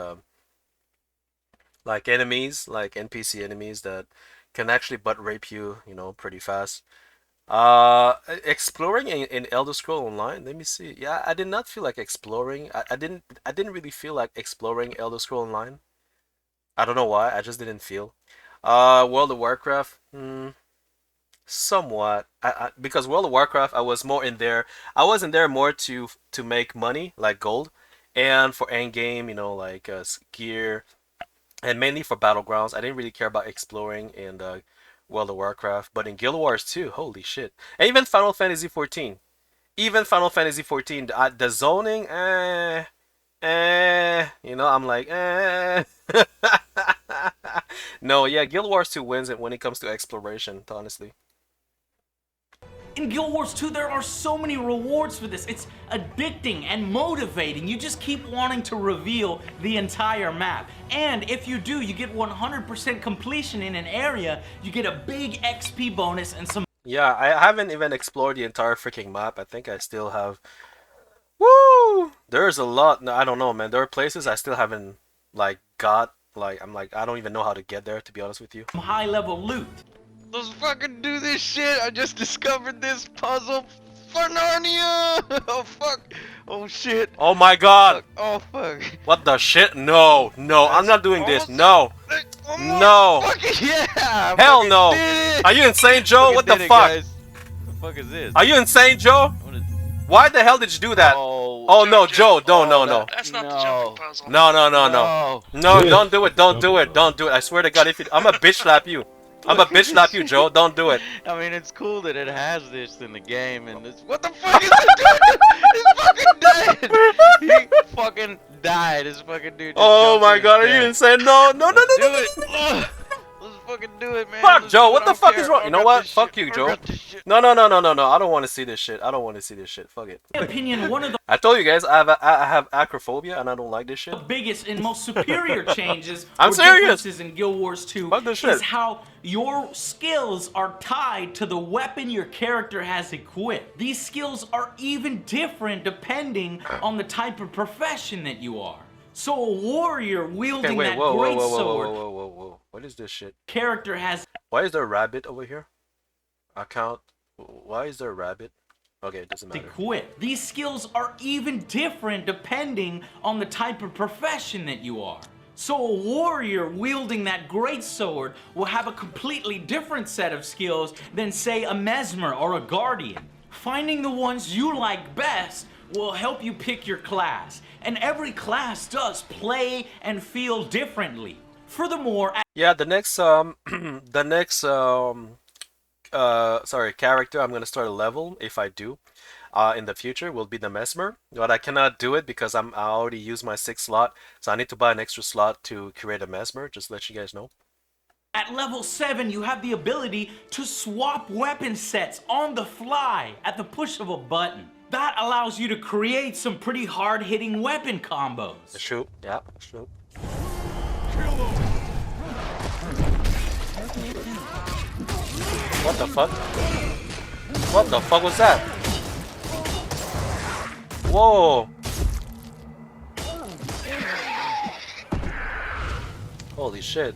enemies, like NPC enemies that can actually butt rape you, you know, pretty fast. Exploring in Elder Scroll Online. Let me see. Yeah, I did not feel like exploring. I didn't really feel like exploring Elder Scroll Online. I don't know why. I just didn't feel. World of Warcraft. Somewhat. Because World of Warcraft, I was more in there. I was in there more to make money, like gold, and for end game, you know, like gear, and mainly for battlegrounds. I didn't really care about exploring in World of Warcraft, but in Guild Wars 2, holy shit, and even Final Fantasy 14. Even Final Fantasy 14, the zoning, you know, I'm like, No, yeah, Guild Wars 2 wins it when it comes to exploration, honestly. In Guild Wars 2, there are so many rewards for this. It's addicting and motivating. You just keep wanting to reveal the entire map. And if you do, you get 100% completion in an area, you get a big XP bonus and some... Yeah, I haven't even explored the entire freaking map. I think I still have... Woo! There's a lot. No, I don't know, man. There are places I still haven't, like, got. Like, I'm like, I don't even know how to get there, to be honest with you. high-level loot. Let's fucking do this shit. I just discovered this puzzle for Narnia. Oh fuck. Oh shit. Oh my god. Fuck. Oh fuck. What the shit? No, no, I'm not doing this. No. Almost No. fucking yeah. Hell Fucking no. did it. Are you insane, Joe? Fucking What the did it, fuck? guys. What the fuck is this? Are you insane, Joe? What is... Why the hell did you do that? Oh. Oh no, Joe, don't, no. That's not the jumping puzzle. No, No. don't do it, don't do it, don't do it. I swear to God, if you, I'm a bitch slap you. I'm a bitch slap you, Joe. Don't do it. I mean, it's cool that it has this in the game, and this. What the fuck is it doing? He's fucking dead. He fucking died. This fucking dude. Just Oh jumped my to God, are his you death. insane? No. Let's do it. Ugh. Let's fucking do it, man. Fuck, Let's Joe, do what it. the I don't fuck care. is wrong? You know Fuck what? this Fuck shit. you, Joe. Fuck this shit. No. I don't want to see this shit. I don't want to see this shit. Fuck it. In my opinion, one of the I told you guys I have acrophobia and I don't like this shit. biggest and most superior changes I'm or serious. differences in Guild Wars 2 Fuck this shit. is how your skills are tied to the weapon your character has equipped. These skills are even different depending on the type of profession that you are. So a warrior wielding Okay, wait, that whoa. great sword What is this shit? character has Why is there a rabbit over here? Account. Why is there a rabbit? Okay, it doesn't matter. equipped. These skills are even different depending on the type of profession that you are. So a warrior wielding that great sword will have a completely different set of skills than, say, a mesmer or a guardian. Finding the ones you like best will help you pick your class, and every class does play and feel differently. Furthermore, Yeah, the next character I'm gonna start a level if I do in the future will be the Mesmer, but I cannot do it because I already used my 6th slot, so I need to buy an extra slot to create a Mesmer, just to let you guys know. at level 7, you have the ability to swap weapon sets on the fly at the push of a button. That allows you to create some pretty hard-hitting weapon combos. Shoot, yeah, shoot. What the fuck? What the fuck was that? Whoa! Holy shit.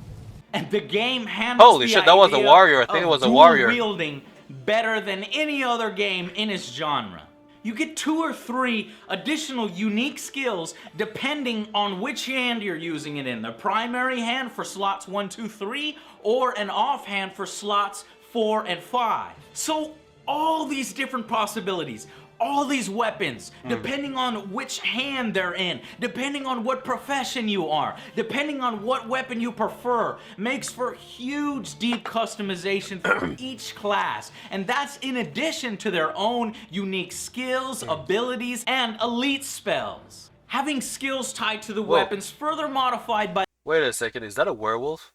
And the game handles Holy the shit, that was a idea warrior. I think of it was a dual warrior. wielding better than any other game in its genre. You get 2 or 3 additional unique skills depending on which hand you're using it in. The primary hand for slots 1, 2, 3, or an offhand for slots 4 and 5. So all these different possibilities, all these weapons, depending on which hand they're in, depending on what profession you are, depending on what weapon you prefer, makes for huge deep customization for each class. And that's in addition to their own unique skills, abilities, and elite spells. Having skills tied to the weapons further modified by... Wait a second, is that a werewolf?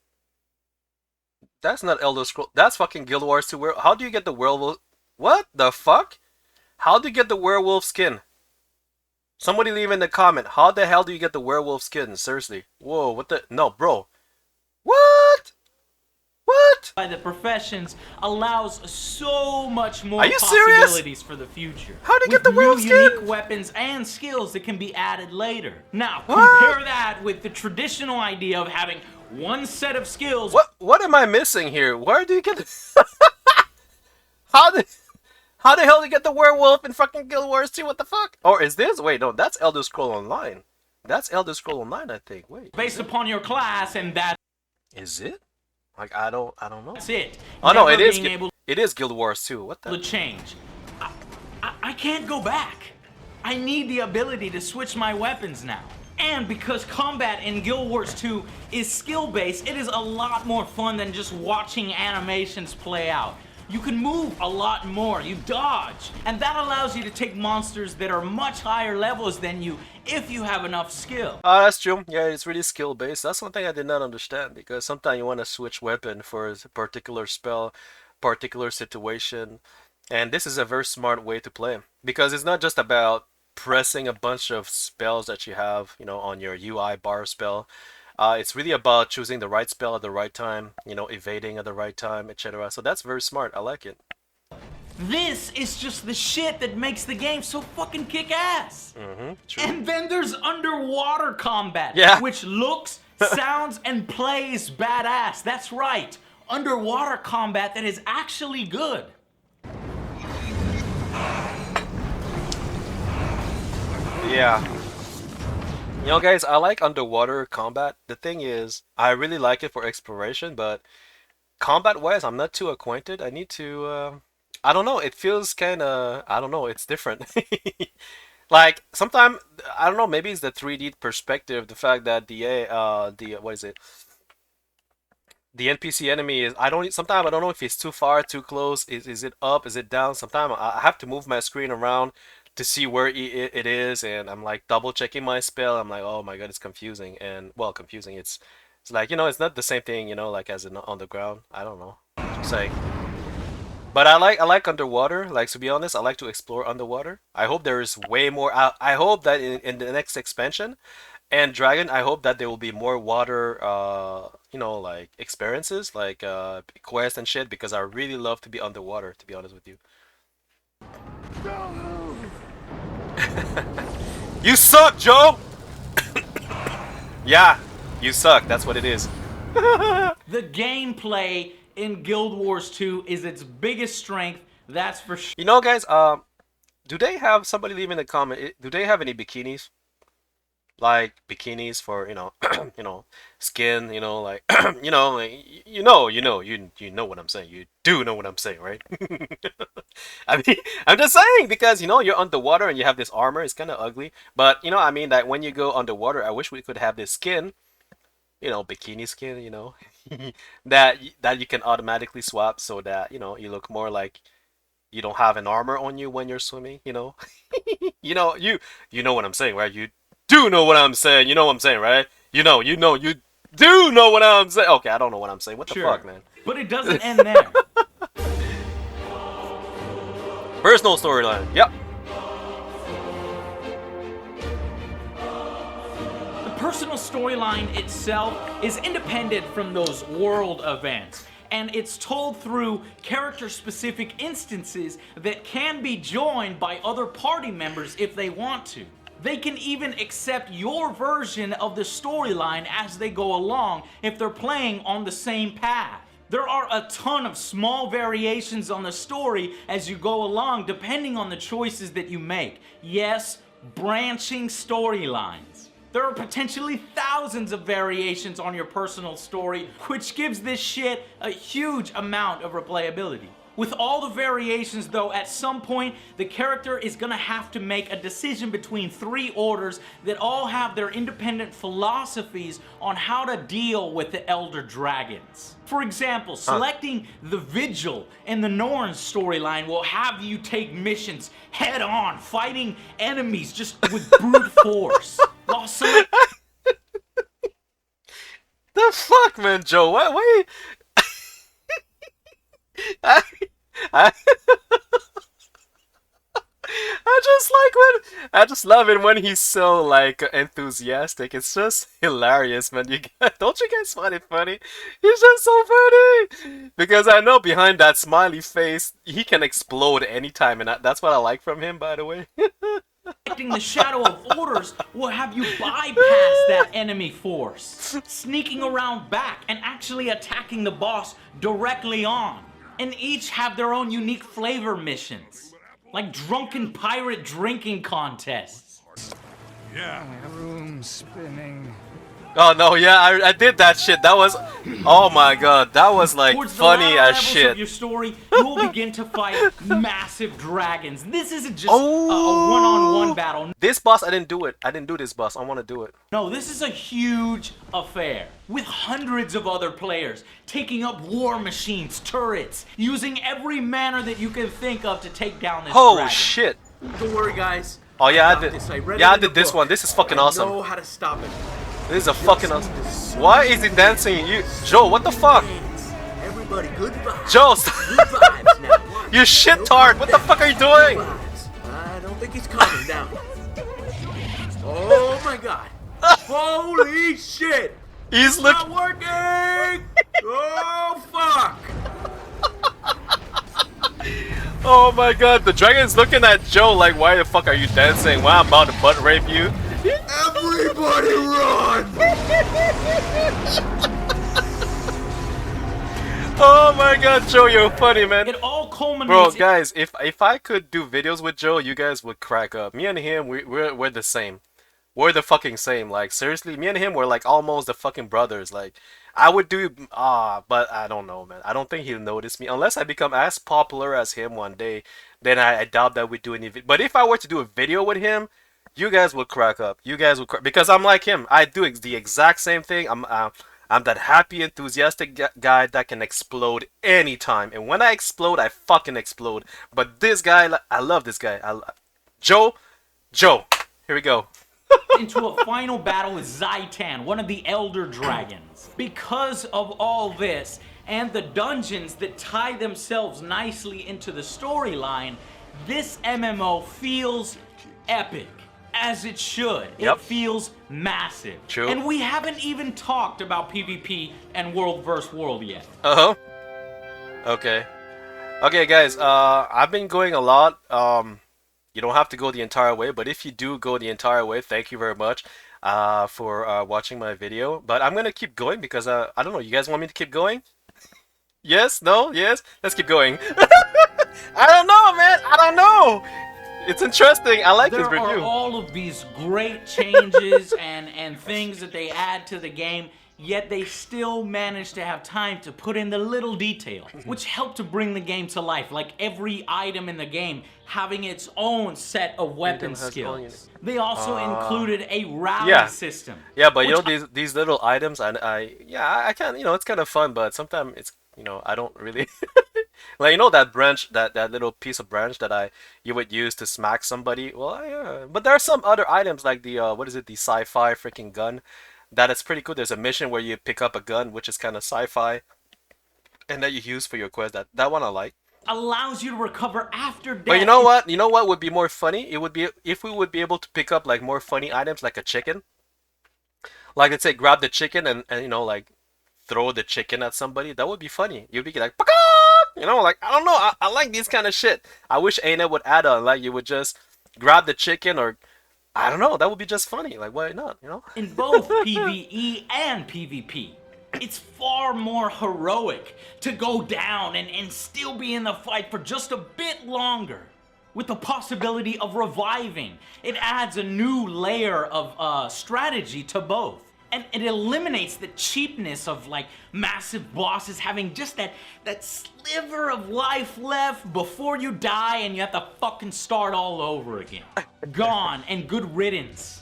That's not Elder Scrolls. That's fucking Guild Wars 2 werewolf. How do you get the werewolf? What the fuck? How do you get the werewolf skin? Somebody leave in the comment. How the hell do you get the werewolf skin? Seriously. Whoa, what the? No, bro. What? What? By the professions allows so much more Are you serious? possibilities for the future. How do you get the With werewolf new skin? unique weapons and skills that can be added later. Now, What? compare that with the traditional idea of having one set of skills. What am I missing here? Where do you get the... How the hell do you get the werewolf in fucking Guild Wars 2? What the fuck? Or is this? Wait, no, that's Elder Scroll Online. That's Elder Scroll Online, I think. Wait. Based upon your class, and that's Is it? Like I don't know. it. Oh no, Never it is. being able It is Guild Wars 2. What to the? change. I can't go back. I need the ability to switch my weapons now. And because combat in Guild Wars 2 is skill-based, it is a lot more fun than just watching animations play out. You can move a lot more, you dodge, and that allows you to take monsters that are much higher levels than you if you have enough skill. Oh, that's true. Yeah, it's really skill-based. That's one thing I did not understand because sometimes you want to switch weapon for a particular spell, particular situation, and this is a very smart way to play because it's not just about pressing a bunch of spells that you have, you know, on your UI bar spell. It's really about choosing the right spell at the right time, you know, evading at the right time, etc. So that's very smart. I like it. This is just the shit that makes the game so fucking kick-ass. True. And then there's underwater combat, Yeah. which looks, sounds, and plays badass. That's right, underwater combat that is actually good. Yeah. You know, guys, I like underwater combat. The thing is, I really like it for exploration, but combat-wise, I'm not too acquainted. I need to, I don't know, it feels kind of, I don't know, it's different. Like, sometimes, I don't know, maybe it's the 3D perspective, the fact that what is it? The NPC enemy is, sometimes I don't know if it's too far, too close, is it up, is it down? Sometimes I have to move my screen around to see where it is, and I'm like double checking my spell. I'm like, oh my god, it's confusing. And well, confusing, it's like, you know, it's not the same thing, you know, like as in on the ground. I don't know, it's like, but I like underwater. Like, to be honest, I like to explore underwater. I hope there is way more. I hope that in the next expansion and Dragon, I hope that there will be more water you know, like experiences, like quests and shit, because I really love to be underwater, to be honest with you. You suck, Joe! Yeah, you suck. That's what it is. The gameplay in Guild Wars 2 is its biggest strength, that's for sure. You know, guys, do they have, somebody leave in the comment, do they have any bikinis? Like bikinis for, you know, you know, skin, you know, like, you know, like, you know what I'm saying. You do know what I'm saying, right? I mean, I'm just saying because, you know, you're underwater and you have this armor. It's kind of ugly, but you know, I mean that when you go underwater, I wish we could have this skin, you know, bikini skin, you know, that you can automatically swap so that, you know, you look more like you don't have an armor on you when you're swimming, you know. you know what I'm saying, right? You do know what I'm saying. You know what I'm saying, right? You do know what I'm saying. Okay, I don't know what I'm saying. What the fuck, man? But it doesn't end there. Personal storyline. Yep. The personal storyline itself is independent from those world events, and it's told through character-specific instances that can be joined by other party members if they want to. They can even accept your version of the storyline as they go along if they're playing on the same path. There are a ton of small variations on the story as you go along, depending on the choices that you make. Yes, branching storylines. There are potentially thousands of variations on your personal story, which gives this shit a huge amount of replayability. With all the variations though, at some point, the character is gonna have to make a decision between 3 orders that all have their independent philosophies on how to deal with the Elder Dragons. For example, selecting the Vigil in the Norns storyline will have you take missions head on, fighting enemies just with brute force. While The fuck, man, Joe? Why? I, I, I just love it when he's so like enthusiastic. It's just hilarious, man. Don't you guys find it funny? He's just so funny because I know behind that smiley face he can explode anytime, and that's what I like from him, by the way. selecting the Shadow of Orders will have you bypass that enemy force, sneaking around back and actually attacking the boss directly on. And each have their own unique flavor missions, like drunken pirate drinking contests. Yeah. Room spinning. Oh no, yeah, I did that shit. That was, oh my god, that was like Towards the funny latter as levels shit. of your story, you will begin to fight massive dragons. This isn't just a one-on-one battle. This boss, I didn't do it. I didn't do this boss. I want to do it. No, this is a huge affair with hundreds of other players taking up war machines, turrets, using every manner that you can think of to take down this Oh dragon. shit. Don't worry, guys. Oh yeah, I got did. this. I read Yeah, it I in the did this book. one. This is fucking I awesome. know how to stop it. This is a fucking awesome. Why is he dancing? You, Joe, what the fuck? Dance. Everybody, good vibes. Joe, Good vibes now. Watch. you shittard. What the fuck are you doing? Good vibes. I don't think he's calming down. Oh my god. Holy shit. He's Not looking. working. Oh fuck. Oh my god, the dragon's looking at Joe like, why the fuck are you dancing? Why I'm about to butt rape you? Everybody run. Oh my god, Joe, you're funny, man. It all culminates Bro, in guys, if I could do videos with Joe, you guys would crack up. Me and him, we're the same. We're the fucking same. Like seriously, me and him were like almost the fucking brothers. Like I would do but I don't know, man. I don't think he'll notice me unless I become as popular as him one day. Then I doubt that we'd do any. But if I were to do a video with him, you guys would crack up. You guys would crack because I'm like him. I do the exact same thing. I'm that happy, enthusiastic guy that can explode anytime. And when I explode, I fucking explode. But this guy, I love this guy. Joe, here we go. into a final battle with Zaitan, one of the Elder Dragons. Because of all this, and the dungeons that tie themselves nicely into the storyline, this MMO feels epic. As it should. Yep. It feels massive. True. And we haven't even talked about PvP and World vs. World yet. Uh-huh. Okay. Okay, guys, I've been going a lot. You don't have to go the entire way, but if you do go the entire way, thank you very much for watching my video. But I'm gonna keep going because I don't know. You guys want me to keep going? Yes? No? Yes? Let's keep going. I don't know, man. I don't know. It's interesting. I like this There are review. all of these great changes and things that they add to the game, yet they still manage to have time to put in the little detail, which help to bring the game to life, like every item in the game having its own set of weapon has skills. They also included a rally system. Yeah, but you know these little items, I can, it's kind of fun, but sometimes it's, I don't really like, that branch, that little piece of branch that you would use to smack somebody. Well, yeah, but there are some other items like the what is it, the sci-fi freaking gun. That is pretty cool. There's a mission where you pick up a gun, which is kind of sci-fi, and that you use for your quest. That one I like. Allows you to recover after death. But you know what? You know what would be more funny? It would be if we would be able to pick up like more funny items, like a chicken. Like, let's say grab the chicken and like throw the chicken at somebody. That would be funny. You'd be like, "Paka!" Like, I don't know. I like these kind of shit. I wish Ana would add on, like, you would just grab the chicken, or I don't know. That would be just funny. Like, why not? In both PvE and PvP. It's far more heroic to go down and still be in the fight for just a bit longer, with the possibility of reviving. It adds a new layer of strategy to both. And it eliminates the cheapness of like massive bosses having just that sliver of life left before you die and you have to fucking start all over again. Gone and good riddance.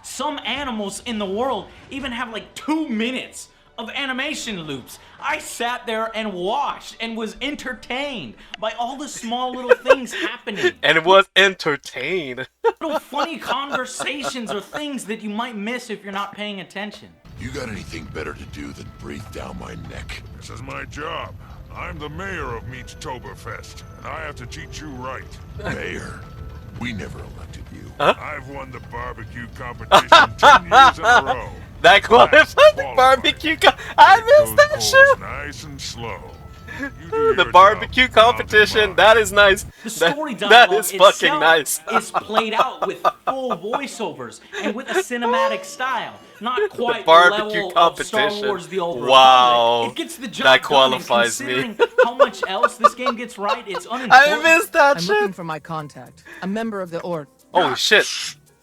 Some animals in the world even have like 2 minutes of animation loops. I sat there and watched and was entertained by all the small little things happening. And was entertained. Little funny conversations or things that you might miss if you're not paying attention. You got anything better to do than breathe down my neck? This is my job. I'm the mayor of Meatstoberfest, and I have to treat you right. Mayor, we never elected you. Huh? I've won the barbecue competition 10 years in a row. That qualified the barbecue. I missed that shit. Nice and slow. The barbecue competition. That is nice. The story that dialogue is fucking itself nice. is played out with full voiceovers and with a cinematic style. Not quite the barbecue level competition. of Star Wars: The Old Wow. Republic. It gets the job That done, qualifies and me. considering how much else this game gets right, it's I unimportant. missed that I'm shit. looking for my contact, a member of the Order. Holy shit.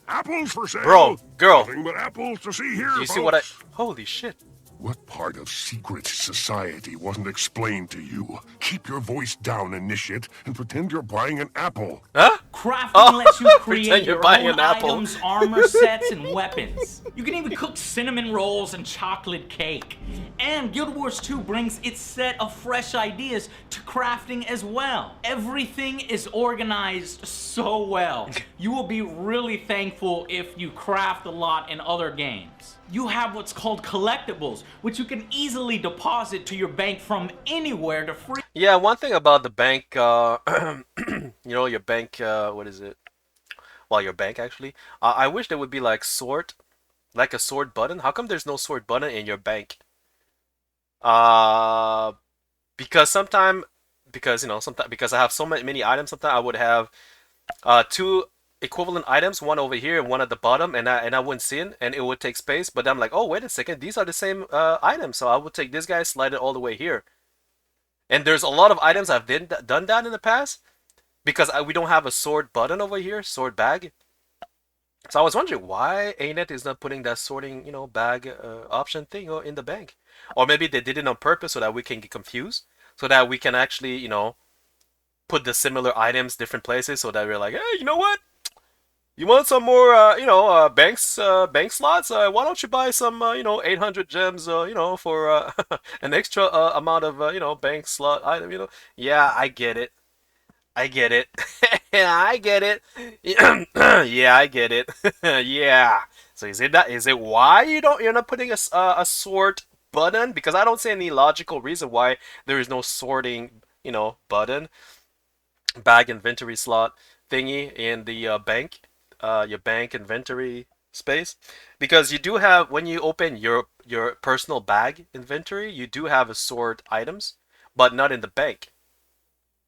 Apples for sale. Bro, girl. Nothing but apples to see here. Do you see what I... folks. Holy shit. What part of secret society wasn't explained to you? Keep your voice down, initiate, and pretend you're buying an apple. Huh? Crafting lets you Pretend create you're your buying own an apple. items, armor sets, and weapons. You can even cook cinnamon rolls and chocolate cake. And Guild Wars 2 brings its set of fresh ideas to crafting as well. Everything is organized so well. You will be really thankful if you craft a lot in other games. You have what's called collectibles, which you can easily deposit to your bank from anywhere to free. Yeah, one thing about the bank, you know, your bank, what is it? Well, your bank actually. I wish there would be like a sword button. How come there's no sword button in your bank? Because because I have so many items. Sometimes I would have two equivalent items, one over here and one at the bottom, and I wouldn't see it, and it would take space. But I'm like, oh wait a second, these are the same items, so I would take this guy, slide it all the way here. And there's a lot of items I've done that in the past because we don't have a sword button over here, sword bag. So I was wondering why ANET is not putting that sorting, bag option thing in the bank, or maybe they did it on purpose so that we can get confused, so that we can actually, put the similar items different places, so that we're like, hey, you know what? You want some more, bank slots? Why don't you buy some, 800 gems, for an extra amount of, bank slot item, Yeah, I get it. I get it. I get it. Yeah, I get it. Yeah. So is it why you're not putting a sort button? Because I don't see any logical reason why there is no sorting, button, bag inventory slot thingy in the bank. Your bank inventory space, because you do have, when you open your personal bag inventory, you do have assorted items, but not in the bank.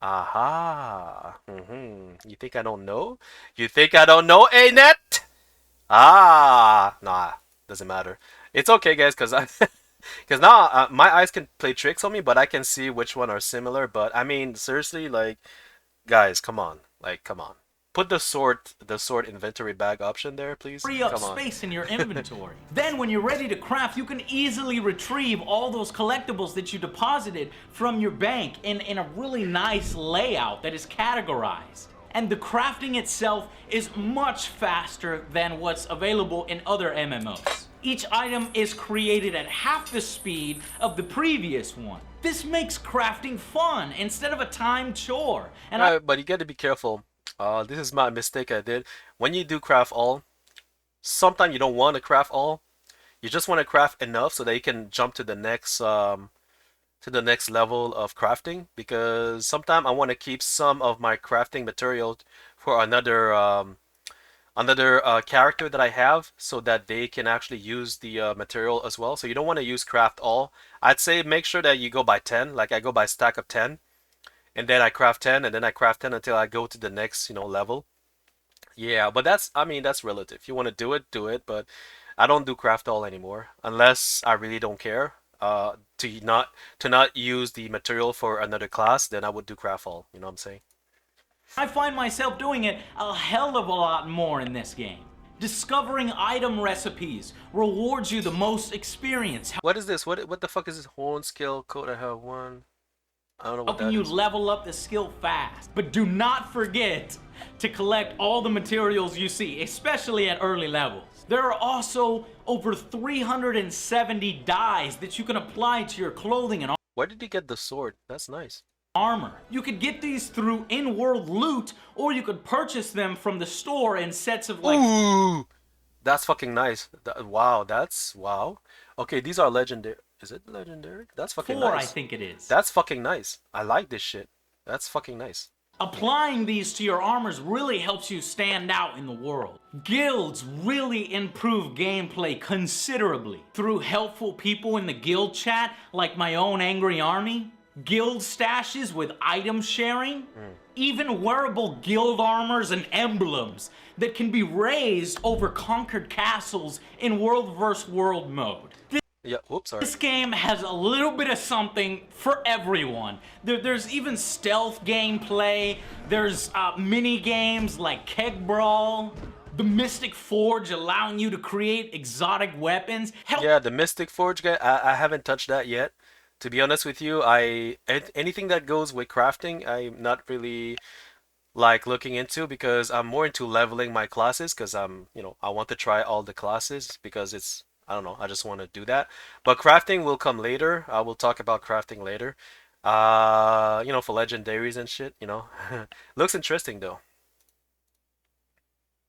Aha. You think I don't know? You think I don't know, ANET? Nah, doesn't matter. It's okay, guys, because because now my eyes can play tricks on me, but I can see which one are similar. But I mean, seriously, like, guys, come on, come on. Put the sword inventory bag option there, please. Free up Come on. space in your inventory. Then when you're ready to craft, you can easily retrieve all those collectibles that you deposited from your bank in a really nice layout that is categorized. And the crafting itself is much faster than what's available in other MMOs. Each item is created at half the speed of the previous one. This makes crafting fun instead of a time chore. And But you got to be careful. This is my mistake I did. When you do craft all, sometimes you don't want to craft all. You just want to craft enough so that you can jump to the next level of crafting. Because sometimes I want to keep some of my crafting material for another character that I have, so that they can actually use the material as well. So you don't want to use craft all. I'd say make sure that you go by 10. Like I go by stack of 10. And then I craft 10, and then I craft 10 until I go to the next, level. Yeah, but that's relative. If you want to do it, do it. But I don't do craft all anymore, unless I really don't care. to not use the material for another class, then I would do craftfall. You know what I'm saying? I find myself doing it a hell of a lot more in this game. Discovering item recipes rewards you the most experience. What is this? What the fuck is this horn skill code? I have one. I don't know what Helping that you is. level up the skill fast. But do not forget to collect all the materials you see, especially at early levels. There are also over 370 dyes that you can apply to your clothing and Where did you get the sword? That's nice. armor. You could get these through in-world loot, or you could purchase them from the store in sets of like... Ooh, that's fucking nice. Wow, that's wow. Okay, these are legendary. Is it legendary? That's fucking 4, nice. I think it is. That's fucking nice. I like this shit. That's fucking nice. Applying these to your armors really helps you stand out in the world. Guilds really improve gameplay considerably through helpful people in the guild chat, like my own Angry Army, guild stashes with item sharing, even wearable guild armors and emblems that can be raised over conquered castles in World vs. World mode. Yeah, whoops, sorry. This game has a little bit of something for everyone. There's even stealth gameplay, there's mini games like Keg Brawl, the Mystic Forge allowing you to create exotic weapons. Yeah, the Mystic Forge guy, I haven't touched that yet. To be honest with you, anything that goes with crafting, I'm not really like looking into because I'm more into leveling my classes because I want to try all the classes because I don't know, I just want to do that. But crafting will come later. I will talk about crafting later. For legendaries and shit, Looks interesting though.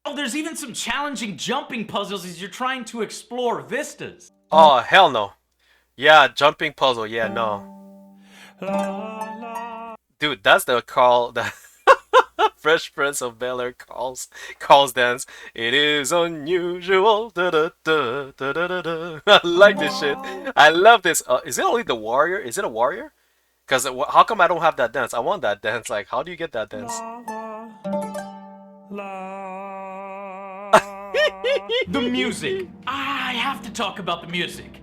Oh, there's even some challenging jumping puzzles as you're trying to explore vistas. Oh, hell no. Yeah, jumping puzzle. Yeah, no. Dude, that's the call the Fresh Prince of Bel-Air calls dance. It is unusual. Da, da, da, da, da, da, da. I like this shit. I love this. Is it only the warrior? Is it a warrior? Because how come I don't have that dance? I want that dance. Like, how do you get that dance? The music. I have to talk about the music.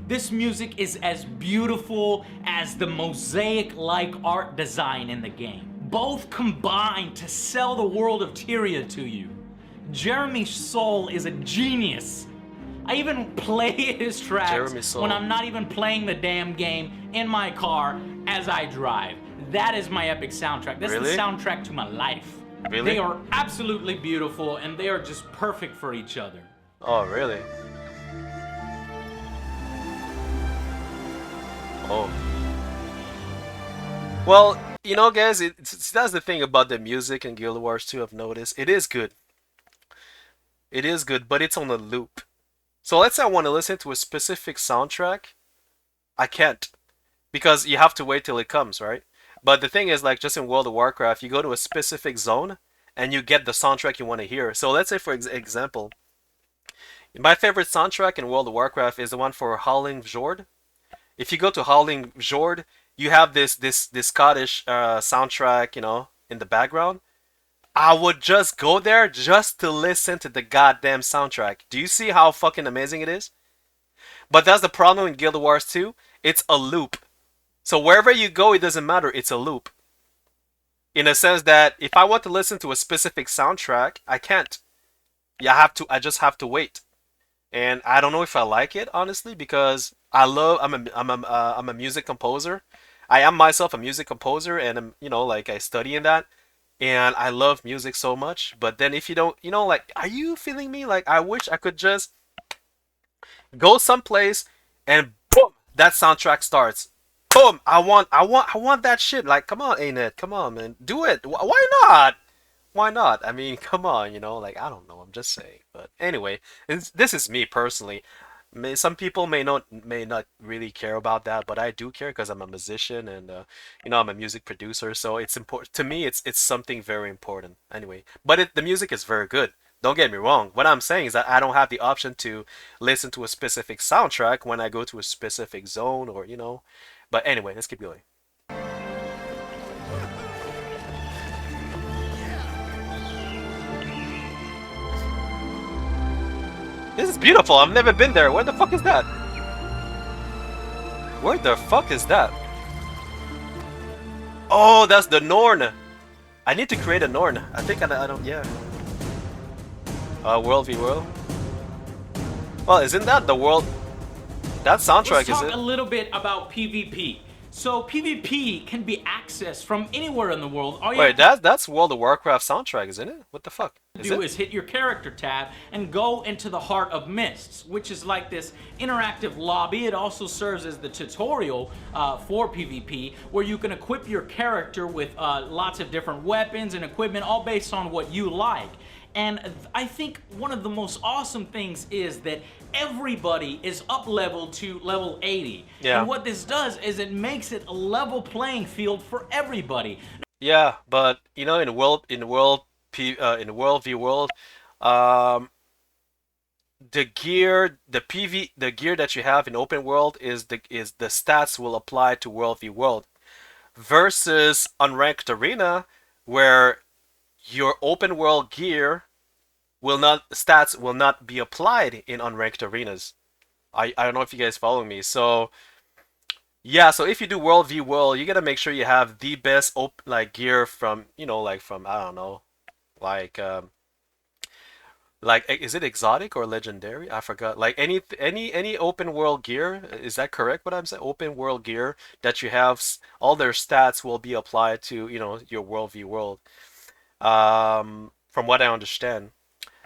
This music is as beautiful as the mosaic-like art design in the game. Both combine to sell the world of Tyria to you. Jeremy Soule is a genius. I even play his tracks when I'm not even playing the damn game in my car as I drive. That is my epic soundtrack. This is the soundtrack to my life. Really? They are absolutely beautiful and they are just perfect for each other. Oh, really? Oh. Well, guys, that's the thing about the music in Guild Wars 2 I've noticed. It is good. It is good, but it's on a loop. So let's say I want to listen to a specific soundtrack. I can't. Because you have to wait till it comes, right? But the thing is, like, just in World of Warcraft, you go to a specific zone, and you get the soundtrack you want to hear. So let's say, for example, my favorite soundtrack in World of Warcraft is the one for Howling Fjord. If you go to Howling Fjord, you have this Scottish soundtrack, in the background. I would just go there just to listen to the goddamn soundtrack. Do you see how fucking amazing it is? But that's the problem in Guild Wars 2. It's a loop. So wherever you go, it doesn't matter. It's a loop. In a sense that if I want to listen to a specific soundtrack, I can't. I just have to wait. And I don't know if I like it, honestly, because I'm a music composer. I am myself a music composer, and I study in that, and I love music so much. But then if you don't, are you feeling me? Like, I wish I could just go someplace and boom, that soundtrack starts. Boom! I want that shit. Like, come on, A-Net, come on, man, do it. Why not? Why not? I mean, come on, I don't know. I'm just saying. But anyway, this is me personally. Some people may not really care about that, but I do care because I'm a musician and I'm a music producer. So it's important to me. It's something very important. Anyway, but the music is very good. Don't get me wrong. What I'm saying is that I don't have the option to listen to a specific soundtrack when I go to a specific zone or But anyway, let's keep going. This is beautiful. I've never been there. Where the fuck is that? Where the fuck is that? Oh, that's the Norn. I need to create a Norn. I think I don't. Yeah. World v World. Well, isn't that the world? That soundtrack Let's is talk it? a little bit about PvP. So PvP can be accessed from anywhere in the world. All you Wait, have that's World of Warcraft soundtrack, isn't it? What the fuck? to do is hit your character tab and go into the Heart of Mists, which is like this interactive lobby. It also serves as the tutorial for PvP, where you can equip your character with lots of different weapons and equipment, all based on what you like. And I think one of the most awesome things is that everybody is up leveled to level 80. Yeah. And what this does is it makes it a level playing field for everybody. Yeah, but you know, in World v World, um, the gear, the gear that you have in open world is the stats will apply to World v World, versus unranked arena, where your open world gear stats will not be applied in unranked arenas. I don't know if you guys follow me. So yeah, so if you do World v World, you gotta make sure you have the best gear from, you know, like from, I don't know, like is it exotic or legendary? I forgot. Like any open world gear, is that correct what I'm saying? Open world gear that you have, all their stats will be applied to, you know, your World v World. From what I understand.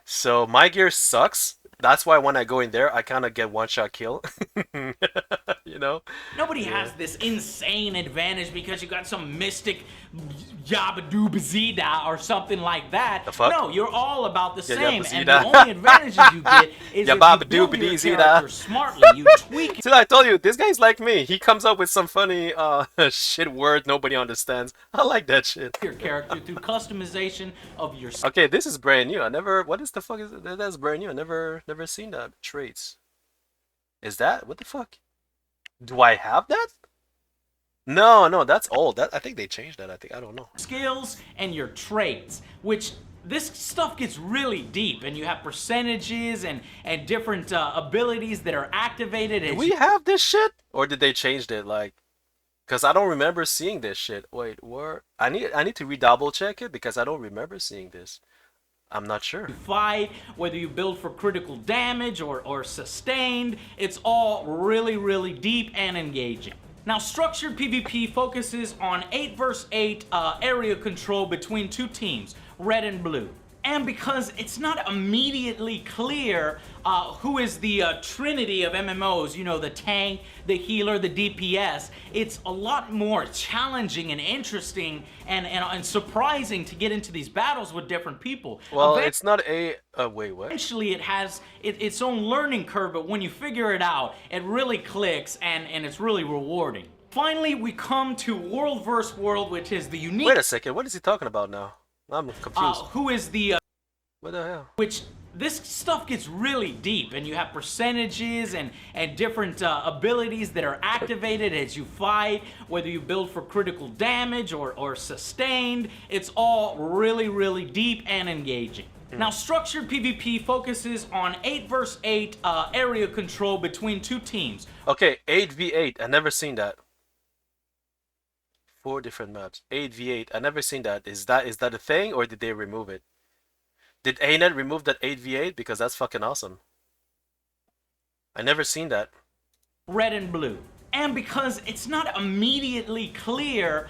So my gear sucks. That's why when I go in there, I kind of get one shot kill. You know? Nobody has this insane advantage because you got some mystic Yabba-dooba-zee-da or something like that. The fuck? No, you're all about the Yeah, same, and Yabba-zee-da. the only advantages you get is if you build your Yabba-dooba-dee-zee-da. character smartly. You tweak See, I told you, this guy's like me. He comes up with some funny shit word nobody understands. I like that shit. your character through customization of your. Okay, this is brand new. I never. What is the fuck is it? That's brand new. I never seen that traits. Is that what the fuck? Do I have that? No, no, that's old. That I think they changed that. I don't know. Skills and your traits, which this stuff gets really deep, and you have percentages and different abilities that are activated. Do we have this shit, or did they change it? Like, cause I don't remember seeing this shit. Wait, where? I need to redouble check it because I don't remember seeing this. I'm not sure. Fight, whether you build for critical damage or sustained, it's all really deep and engaging. Now, structured PvP focuses on 8 vs 8 area control between two teams, red and blue. And because it's not immediately clear who is the trinity of MMOs, you know, the tank, the healer, the DPS, it's a lot more challenging and interesting and surprising to get into these battles with different people. Well, it's not a... wait, what? Eventually, it has its own learning curve, but when you figure it out, it really clicks and it's really rewarding. Finally, we come to World vs. World, which is the unique... Wait a second, what is he talking about now? I'm confused. Who is the... what the hell? Which this stuff gets really deep, and you have percentages and different abilities that are activated as you fight, whether you build for critical damage or sustained. It's all really deep and engaging. Now, structured PvP focuses on 8 vs 8 area control between two teams. Okay, 8v8. I never seen that. 4 different maps. 8v8. I never seen that. Is that a thing, or did they remove it? Did ANET remove that 8v8? Because that's fucking awesome. I never seen that. Red and blue. And because it's not immediately clear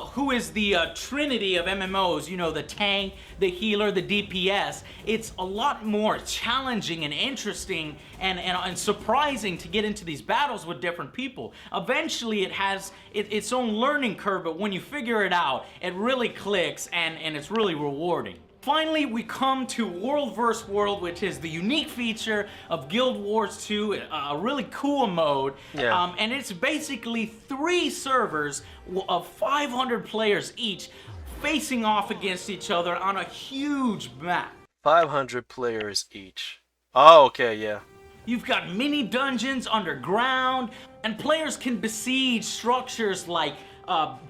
who is the trinity of MMOs, you know, the tank, the healer, the DPS, it's a lot more challenging and interesting and surprising to get into these battles with different people. Eventually, it has its own learning curve, but when you figure it out, it really clicks and it's really rewarding. Finally, we come to World vs. World, which is the unique feature of Guild Wars 2, a really cool mode. Yeah. And it's basically 3 servers of 500 players each facing off against each other on a huge map. 500 players each. Oh, okay, yeah. You've got mini dungeons underground, and players can besiege structures like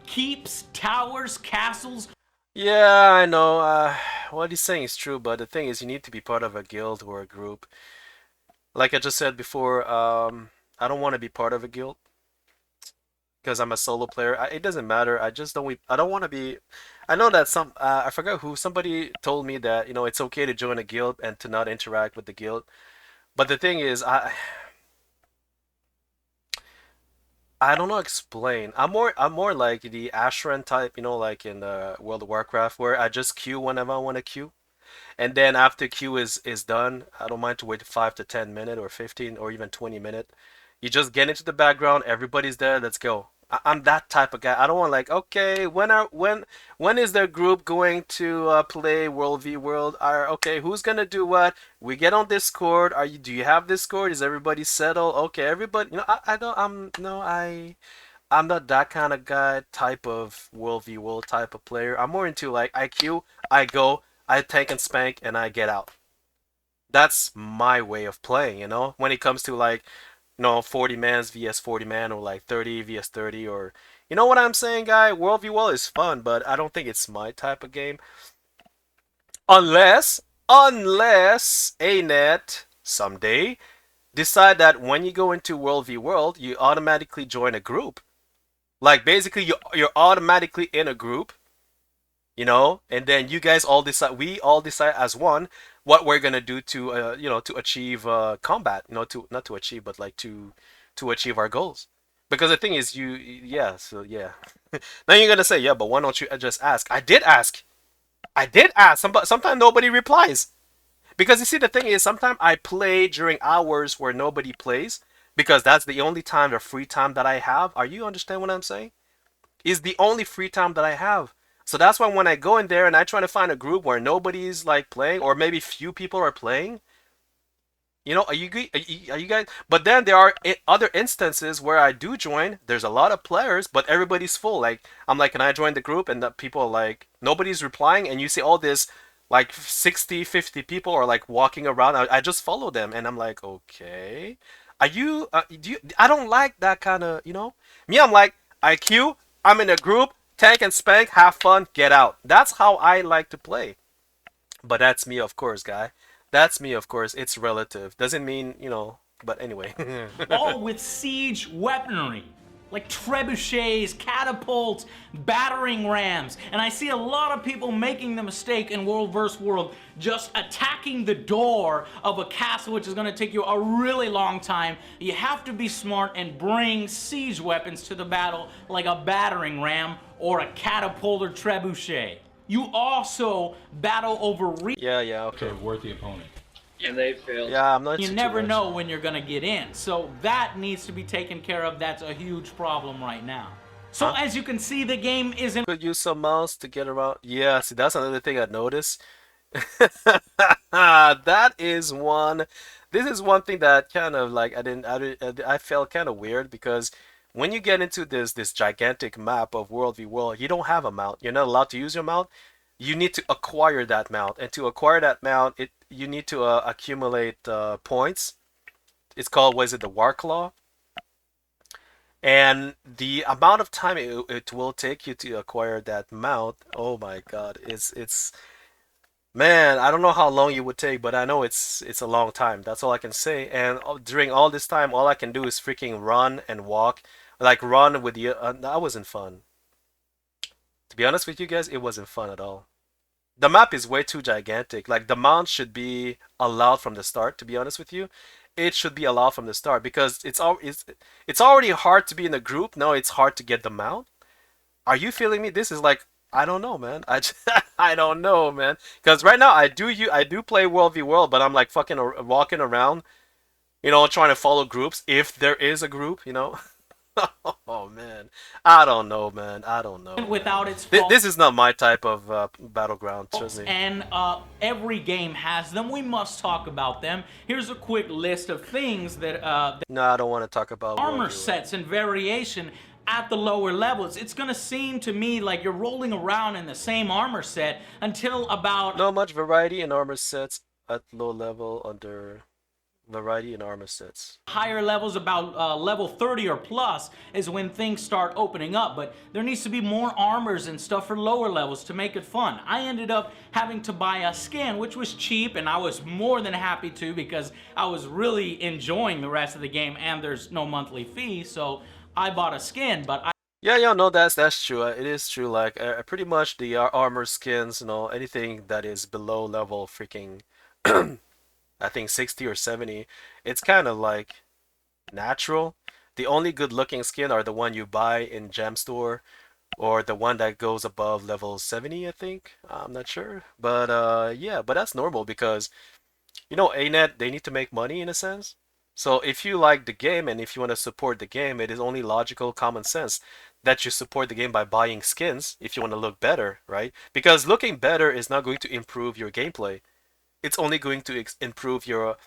keeps, towers, castles. Yeah, I know. What he's saying is true, but the thing is, you need to be part of a guild or a group. Like I just said before, I don't want to be part of a guild. because I'm a solo player. It doesn't matter. I just don't. I don't want to be. I know that some. I forgot who. Somebody told me that it's okay to join a guild and to not interact with the guild. But the thing is, I don't know explain. I'm more like the Ashran type. Like in World of Warcraft, where I just queue whenever I want to queue. And then after queue is done, I don't mind to wait 5 to 10 minutes or 15 or even 20 minutes. You just get into the background, everybody's there, let's go. I'm that type of guy. I don't want like, okay, when is their group going to play World v World? Okay, who's gonna do what? We get on Discord. Do you have Discord? Is everybody settled? Okay, everybody. I don't. I'm no. I'm not that kind of guy, type of World v World type of player. I'm more into like IQ, I go, I tank and spank, and I get out. That's my way of playing. When it comes to like, 40 mans vs 40 man or like 30 vs 30 or, you know what I'm saying, guy? World v World is fun, but I don't think it's my type of game. Unless ANET someday decide that when you go into World v World, you automatically join a group. Like basically you're automatically in a group, and then you guys all decide, we all decide as one what we're gonna do to to achieve combat, to not to achieve but like to achieve our goals. Because the thing is yeah, so yeah. Now you're gonna say, yeah, but why don't you just ask? I did ask. Sometimes nobody replies. Because you see, the thing is, sometimes I play during hours where nobody plays because that's the only time, the free time that I have. Are you understand what I'm saying? Is the only free time that I have. So that's why when I go in there and I try to find a group where nobody's like playing, or maybe few people are playing, are you guys? But then there are other instances where I do join. There's a lot of players, but everybody's full. Like I'm like, can I join the group? And the people are like, nobody's replying, and you see all this like 60, 50 people are like walking around. I just follow them, and I'm like, okay, are you? Do you? I don't like that kind of. Me. I'm like IQ. I'm in a group. Tank and spank. Have fun. Get out. That's how I like to play. But that's me, of course, guy. That's me, of course. It's relative. Doesn't mean. But anyway. All with siege weaponry, like trebuchets, catapults, battering rams. And I see a lot of people making the mistake in World vs. World just attacking the door of a castle, which is going to take you a really long time. You have to be smart and bring siege weapons to the battle, like a battering ram or a catapult or trebuchet. You also battle over yeah, okay. So worth the opponent. And they failed. Yeah, I'm not. You never know when you're gonna get in, so that needs to be taken care of. That's a huge problem right now. So as you can see, the game isn't. Could use some mouse to get around. Yeah, see, that's another thing I noticed. That is one. This is one thing that kind of like I felt kind of weird because when you get into this gigantic map of World v World, you don't have a mount. You're not allowed to use your mount. You need to acquire that mount, and to acquire that mount, you need to accumulate points. It's called, what is it, the War Claw? And the amount of time it will take you to acquire that mount, oh my god, it's man, I don't know how long it would take, but I know it's a long time. That's all I can say. And during all this time, all I can do is freaking run and walk, like run with the. That wasn't fun. To be honest with you guys, it wasn't fun at all. The map is way too gigantic. Like the mount should be allowed from the start. To be honest with you, it should be allowed from the start because it's already hard to be in a group. Now it's hard to get the mount. Are you feeling me? This is like, I don't know, man. I don't know, man. Because right now I do play World v World, but I'm like fucking walking around, trying to follow groups if there is a group. Oh man, I don't know, man. I don't know. Without its this is not my type of battleground. Trust me. And every game has them. We must talk about them. Here's a quick list of things that. No, I don't want to talk about armor sets and variation at the lower levels. It's gonna seem to me like you're rolling around in the same armor set until about. Not much variety in armor sets at low level under. Variety in armor sets. Higher levels, about level 30 or plus, is when things start opening up, but there needs to be more armors and stuff for lower levels to make it fun. I ended up having to buy a skin, which was cheap, and I was more than happy to because I was really enjoying the rest of the game, and there's no monthly fee, so I bought a skin, but Yeah, no, that's true. It is true. Like, pretty much the armor skins, anything that is below level freaking, I think 60 or 70, it's kind of like natural. The only good looking skin are the one you buy in gem store or the one that goes above level 70, I think. I'm not sure. But yeah, but that's normal because ANET, they need to make money in a sense. So if you like the game and if you want to support the game, it is only logical, common sense that you support the game by buying skins if you want to look better, right? Because looking better is not going to improve your gameplay. It's only going to improve your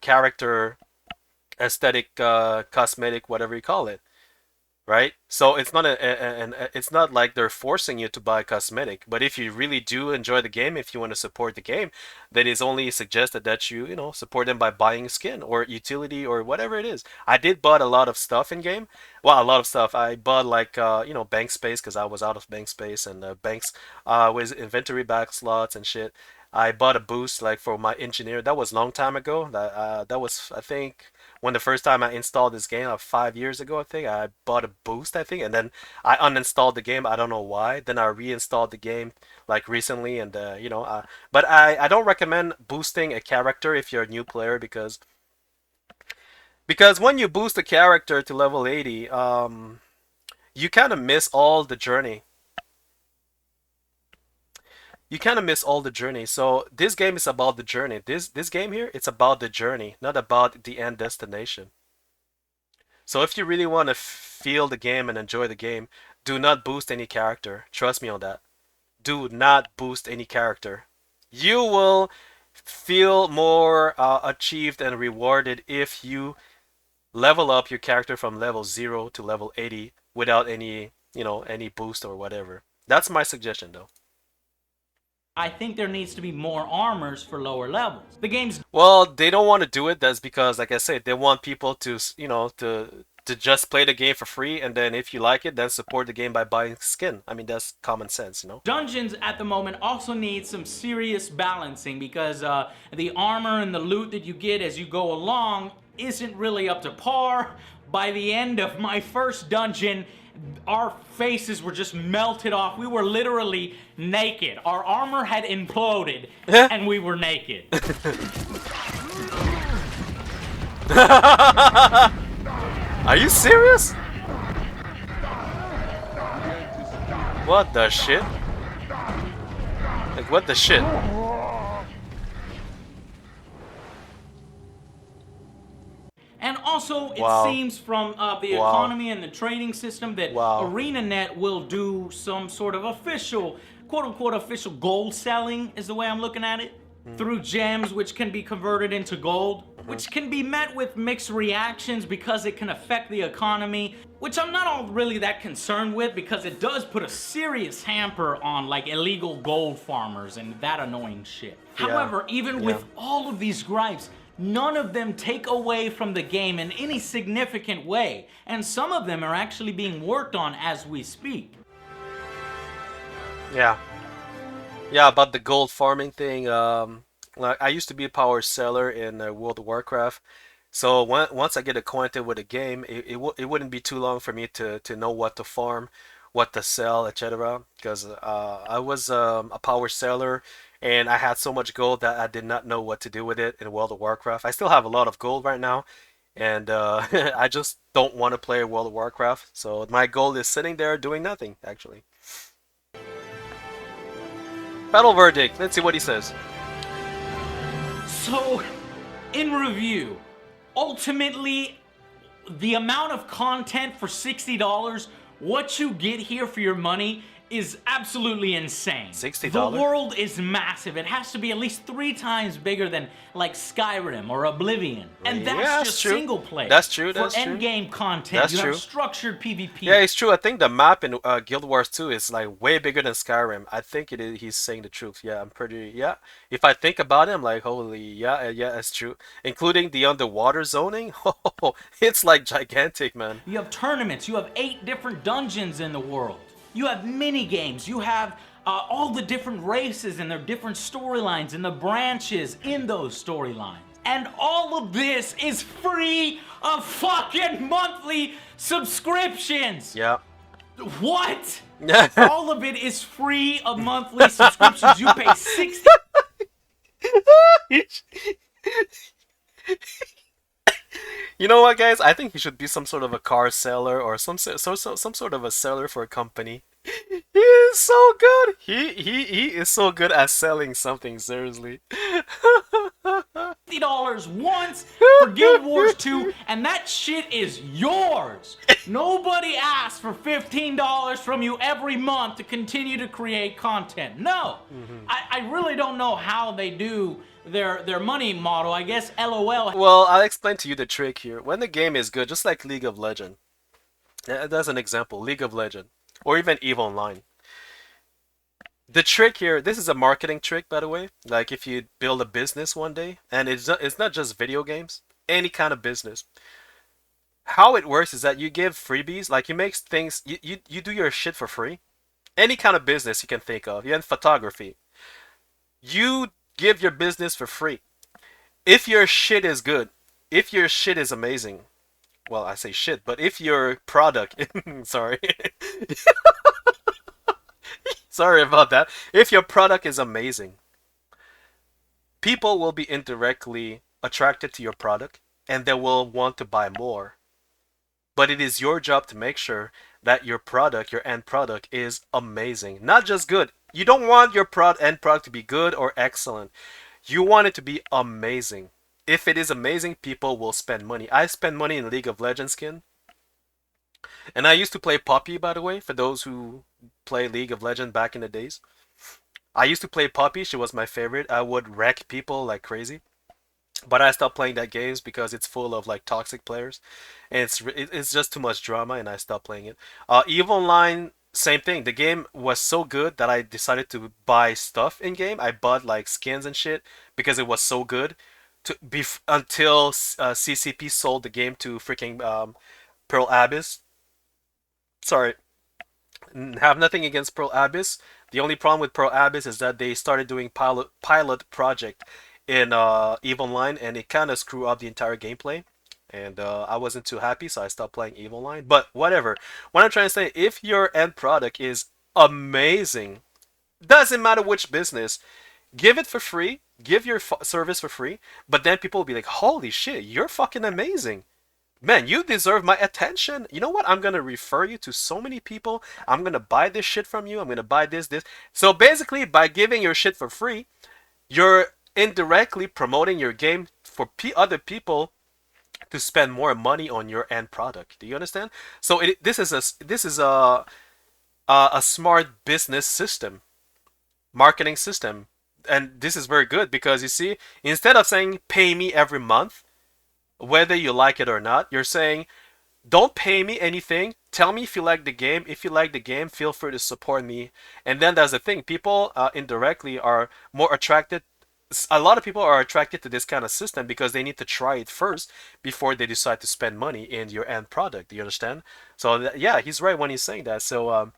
character, aesthetic, cosmetic, whatever you call it, right? So it's not it's not like they're forcing you to buy cosmetic. But if you really do enjoy the game, if you want to support the game, then it's only suggested that you support them by buying skin or utility or whatever it is. I did bought a lot of stuff in game. Well, a lot of stuff. I bought like bank space because I was out of bank space and banks with inventory back slots and shit. I bought a boost like for my engineer. That was a long time ago. That was I think when the first time I installed this game, 5 years ago, I think I bought a boost, I think, and then I uninstalled the game. I don't know why. Then I reinstalled the game like recently, and but I don't recommend boosting a character if you're a new player because when you boost a character to level 80, you kind of miss all the journey. You kind of miss all the journey. So this game is about the journey. This game here, it's about the journey, not about the end destination. So if you really want to feel the game and enjoy the game, do not boost any character. Trust me on that. Do not boost any character. You will feel more achieved and rewarded if you level up your character from level 0 to level 80 without any boost or whatever. That's my suggestion though. I think there needs to be more armors for lower levels. The game's Well, they don't want to do it. That's because, like I said, they want people to just play the game for free, and then if you like it, then support the game by buying skin. I mean, that's common sense. dungeons at the moment also need some serious balancing because the armor and the loot that you get as you go along isn't really up to par. By the end of my first dungeon, our faces were just melted off. We were literally naked. Our armor had imploded, and we were naked. Are you serious? What the shit? Like, what the shit? And also, it Wow. seems from the Wow. economy and the trading system that Wow. ArenaNet will do some sort of official, quote-unquote official gold selling, is the way I'm looking at it, through gems which can be converted into gold, which can be met with mixed reactions because it can affect the economy, which I'm not all really that concerned with because it does put a serious hamper on like illegal gold farmers and that annoying shit. Yeah. However, even Yeah. with all of these gripes, none of them take away from the game in any significant way, and some of them are actually being worked on as we speak. Yeah. Yeah, about the gold farming thing. Like I used to be a power seller in World of Warcraft, so once I get acquainted with the game, it wouldn't be too long for me to know what to farm, what to sell, etc. Because I was a power seller, and I had so much gold that I did not know what to do with it in World of Warcraft. I still have a lot of gold right now, and I just don't want to play World of Warcraft. So my gold is sitting there doing nothing, actually. Battle verdict. Let's see what he says. So, in review, ultimately, the amount of content for $60, what you get here for your money is absolutely insane. $60? The world is massive. It has to be at least 3 times bigger than like Skyrim or Oblivion. And that's Yeah, just true. single player. That's true, that's For true. endgame content, That's you true. have structured PvP. Yeah, it's true. I think the map in Guild Wars 2 is like way bigger than Skyrim. I think it is. He's saying the truth. Yeah, I'm pretty. Yeah, if I think about it, I'm like, holy, yeah, yeah, that's true. Including the underwater zoning. Oh, it's like gigantic, man. You have tournaments. You have 8 different dungeons in the world. You have mini games. You have all the different races and their different storylines and the branches in those storylines. And all of this is free of fucking monthly subscriptions. Yeah. What? All of it is free of monthly subscriptions. You pay 60. You know what, guys? I think he should be some sort of a car seller or some sort of a seller for a company. He is so good. He is so good at selling something. Seriously. $50 once for Guild Wars 2, and that shit is yours. Nobody asks for $15 from you every month to continue to create content. No. I really don't know how they do their money model. I guess LOL. Well, I'll explain to you the trick here. When the game is good, just like League of Legends. That's an example. League of Legends. Or even EVE Online. The trick here, this is a marketing trick, by the way. Like if you build a business one day, and it's not just video games, any kind of business. How it works is that you give freebies, like you make things, you do your shit for free. Any kind of business you can think of, even photography. You give your business for free. If your shit is good, if your shit is amazing, well, I say shit, but if your product, sorry. Sorry about that. If your product is amazing, people will be indirectly attracted to your product and they will want to buy more. But it is your job to make sure that your product, your end product, is amazing. Not just good. You don't want your end product to be good or excellent. You want it to be amazing. If it is amazing, people will spend money. I spend money in League of Legends skin. And I used to play Poppy, by the way, for those who play League of Legends back in the days. I used to play Poppy. She was my favorite. I would wreck people like crazy. But I stopped playing that games because it's full of like toxic players. And it's just too much drama and I stopped playing it. EVE Online, same thing. The game was so good that I decided to buy stuff in game. I bought like skins and shit because it was so good. Until CCP sold the game to freaking Pearl Abyss. Sorry, have nothing against Pearl Abyss. The only problem with Pearl Abyss is that they started doing pilot project in EVE Online, and it kind of screwed up the entire gameplay. And I wasn't too happy, so I stopped playing EVE Online. But whatever. What I'm trying to say, if your end product is amazing, doesn't matter which business, give it for free. Give your service for free. But then people will be like, holy shit, you're fucking amazing. Man, you deserve my attention. You know what? I'm going to refer you to so many people. I'm going to buy this shit from you. I'm going to buy this. So basically, by giving your shit for free, you're indirectly promoting your game for other people to spend more money on your end product. Do you understand? So this is a smart business system, marketing system. And this is very good because you see, instead of saying pay me every month, whether you like it or not, you're saying, don't pay me anything. Tell me if you like the game. If you like the game, feel free to support me. And then there's the thing. People indirectly are more attracted. A lot of people are attracted to this kind of system because they need to try it first before they decide to spend money in your end product. Do you understand? So yeah, he's right when he's saying that. So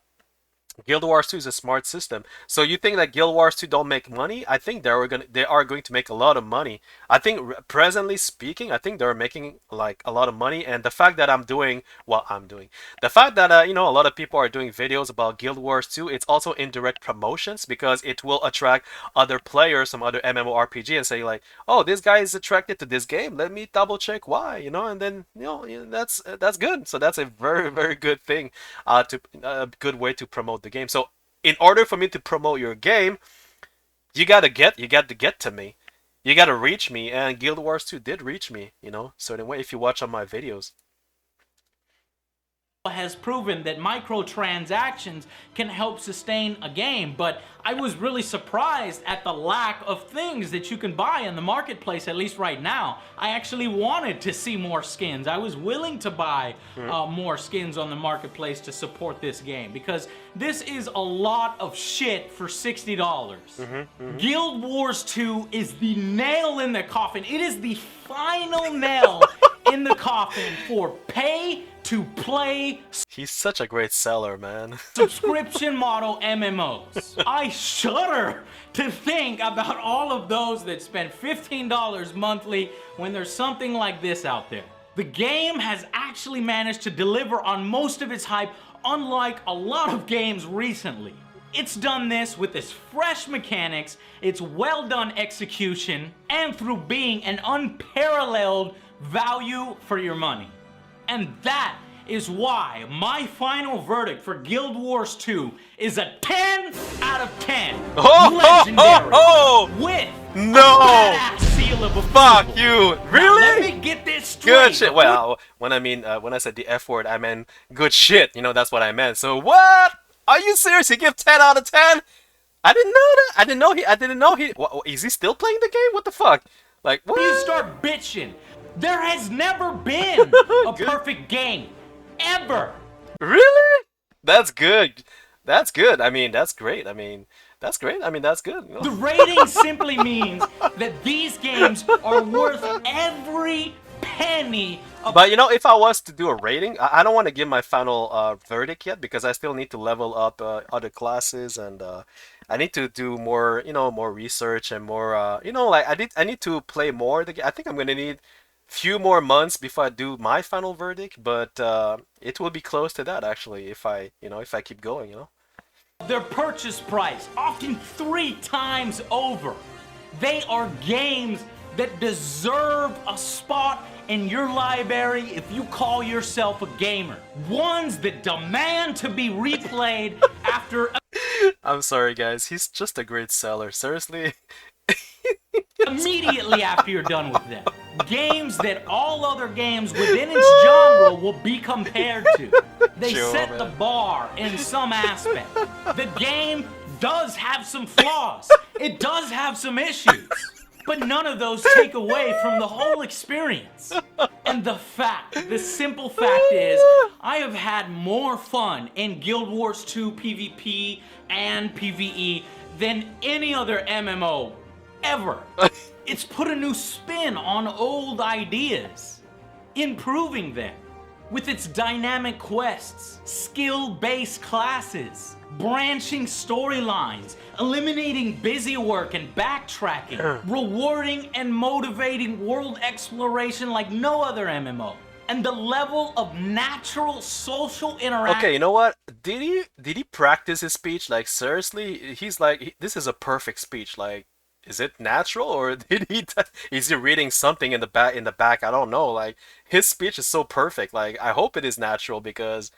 Guild Wars 2 is a smart system. So you think that Guild Wars 2 don't make money? I think they are going to make a lot of money. I think presently speaking, I think they're making like a lot of money. And the fact that I'm doing what I'm doing, the fact that you know, a lot of people are doing videos about Guild Wars 2, it's also indirect promotions because it will attract other players from other MMORPG and say like, oh, this guy is attracted to this game. Let me double check why, you know, and then you know that's good. So that's a very, very good thing, a good way to promote the game. So in order for me to promote your game, you got to get to me. You got to reach me, and Guild Wars 2 did reach me, you know, certain way if you watch on my videos. Has proven that microtransactions can help sustain a game, but I was really surprised at the lack of things that you can buy in the marketplace, at least right now. I actually wanted to see more skins. I was willing to buy more skins on the marketplace to support this game because this is a lot of shit for $60. Guild Wars 2 is the nail in the coffin. It is the final nail in the coffin for pay to play He's such a great seller, man. subscription model MMOs. I shudder to think about all of those that spend $15 monthly when there's something like this out there. The game has actually managed to deliver on most of its hype, unlike a lot of games recently. It's done this with its fresh mechanics, its well done execution, and through being an unparalleled value for your money. And that is why my final verdict for Guild Wars 2 is a 10 out of 10. Legendary. With no a badass seal of approval. Fuck you. Really? Now, let me get this straight. Good shit. Well, when I said the F word, I meant good shit. You know, that's what I meant. So what? Are you serious? He give 10 out of 10? I didn't know that. I didn't know he. What, is he still playing the game? What the fuck? Like, what? You start bitching. There has never been a perfect game. Ever. Really? That's good. That's good. I mean, that's great. I mean, that's great. I mean, that's good. You know? The rating simply means that these games are worth every penny. But you know, if I was to do a rating, I don't want to give my final verdict yet because I still need to level up other classes and I need to do more, you know, more research and more, you know, like I need to play more. I think I'm gonna need few more months before I do my final verdict, but it will be close to that actually if I, you know, if I keep going, you know. Their purchase price, often 3 times over. They are games that deserve a spot in your library if you call yourself a gamer. Ones that demand to be replayed after... I'm sorry guys, he's just a great seller, seriously. Immediately after you're done with them. Games that all other games within its genre will be compared to. They set the bar in some aspect. The game does have some flaws. It does have some issues. But none of those take away from the whole experience. And the simple fact is, I have had more fun in Guild Wars 2 PvP and PvE than any other MMO ever. It's put a new spin on old ideas, improving them with its dynamic quests, skill-based classes, branching storylines, eliminating busy work and backtracking, rewarding and motivating world exploration like no other MMO, and the level of natural social interaction. Okay, you know what? Did he practice his speech? Like seriously, he's like this is a perfect speech. Like, is it natural or is he reading something in the back? I don't know. Like his speech is so perfect. Like I hope it is natural because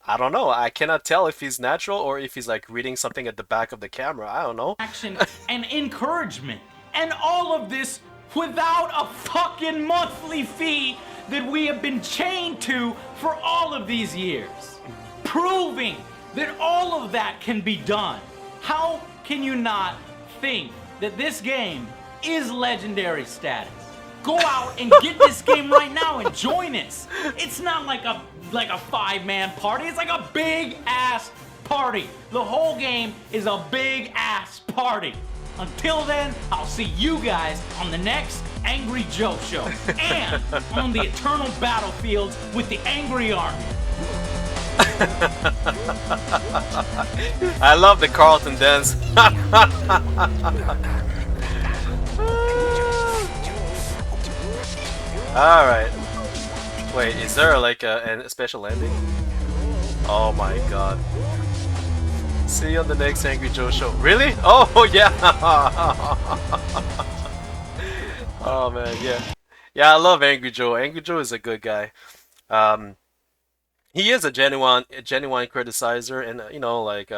I don't know. I cannot tell if he's natural or if he's like reading something at the back of the camera. I don't know. Action and encouragement. And all of this without a fucking monthly fee that we have been chained to for all of these years. Proving that all of that can be done. How can you not think that this game is legendary status? Go out and get this game right now and join us. It's not like a 5-man party. It's like a big ass party. The whole game is a big ass party. Until then, I'll see you guys on the next Angry Joe show and on the eternal battlefields with the Angry Army. I love the Carlton dance. Alright. Wait, is there like a special ending? Oh my god. See you on the next Angry Joe show. Really? Oh yeah! Oh man, yeah. Yeah, I love Angry Joe. Angry Joe is a good guy. He is a genuine criticizer and you know like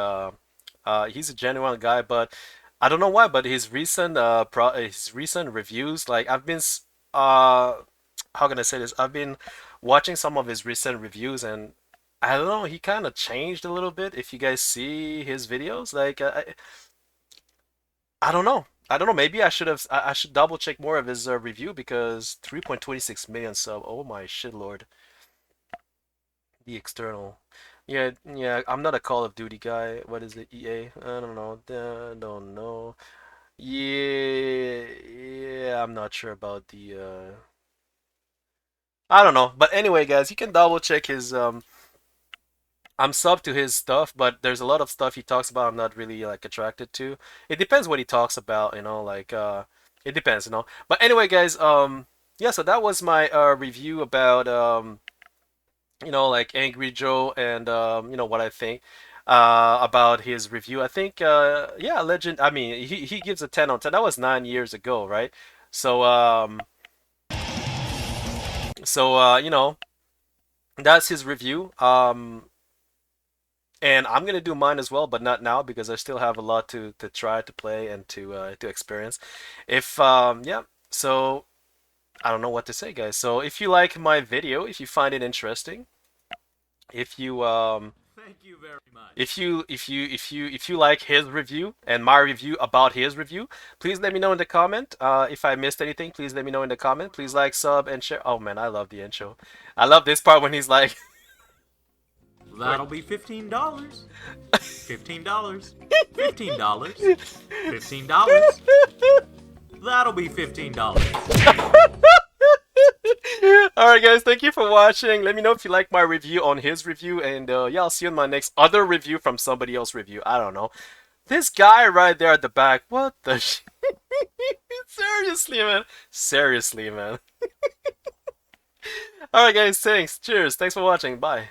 he's a genuine guy, but I don't know why, but his recent reviews, like I've been how can I say this? I've been watching some of his recent reviews and I don't know, he kind of changed a little bit. If you guys see his videos, like I don't know. I don't know. Maybe I should double check more of his review because 3.26 million sub. Oh my shit lord. The external. Yeah, yeah. I'm not a Call of Duty guy. What is it? EA? I don't know. Don't know. Yeah, yeah. I'm not sure about the I don't know. But anyway, guys, you can double check his I'm sub to his stuff, but there's a lot of stuff he talks about I'm not really like attracted to. It depends what he talks about, like it depends. But anyway, guys, yeah, so that was my review about like Angry Joe and what I think about his review. I think yeah, Legend, I mean, he gives a 10 on 10. That was 9 years ago, right? So that's his review. And I'm gonna do mine as well, but not now because I still have a lot to try to play and to experience. If yeah, so I don't know what to say, guys. So if you like my video, if you find it interesting, if you Thank you very much. if you like his review and my review about his review, please let me know in the comment. If I missed anything, please let me know in the comment. Please like, sub, and share. Oh man, I love the intro. I love this part when he's like, That'll be $15. $15. $15. $15. That'll be $15. Alright guys, thank you for watching. Let me know if you like my review on his review, and yeah, I'll see you in my next other review from somebody else's review. I don't know. This guy right there at the back, what the Seriously, man. Seriously, man. Alright guys, thanks. Cheers. Thanks for watching. Bye.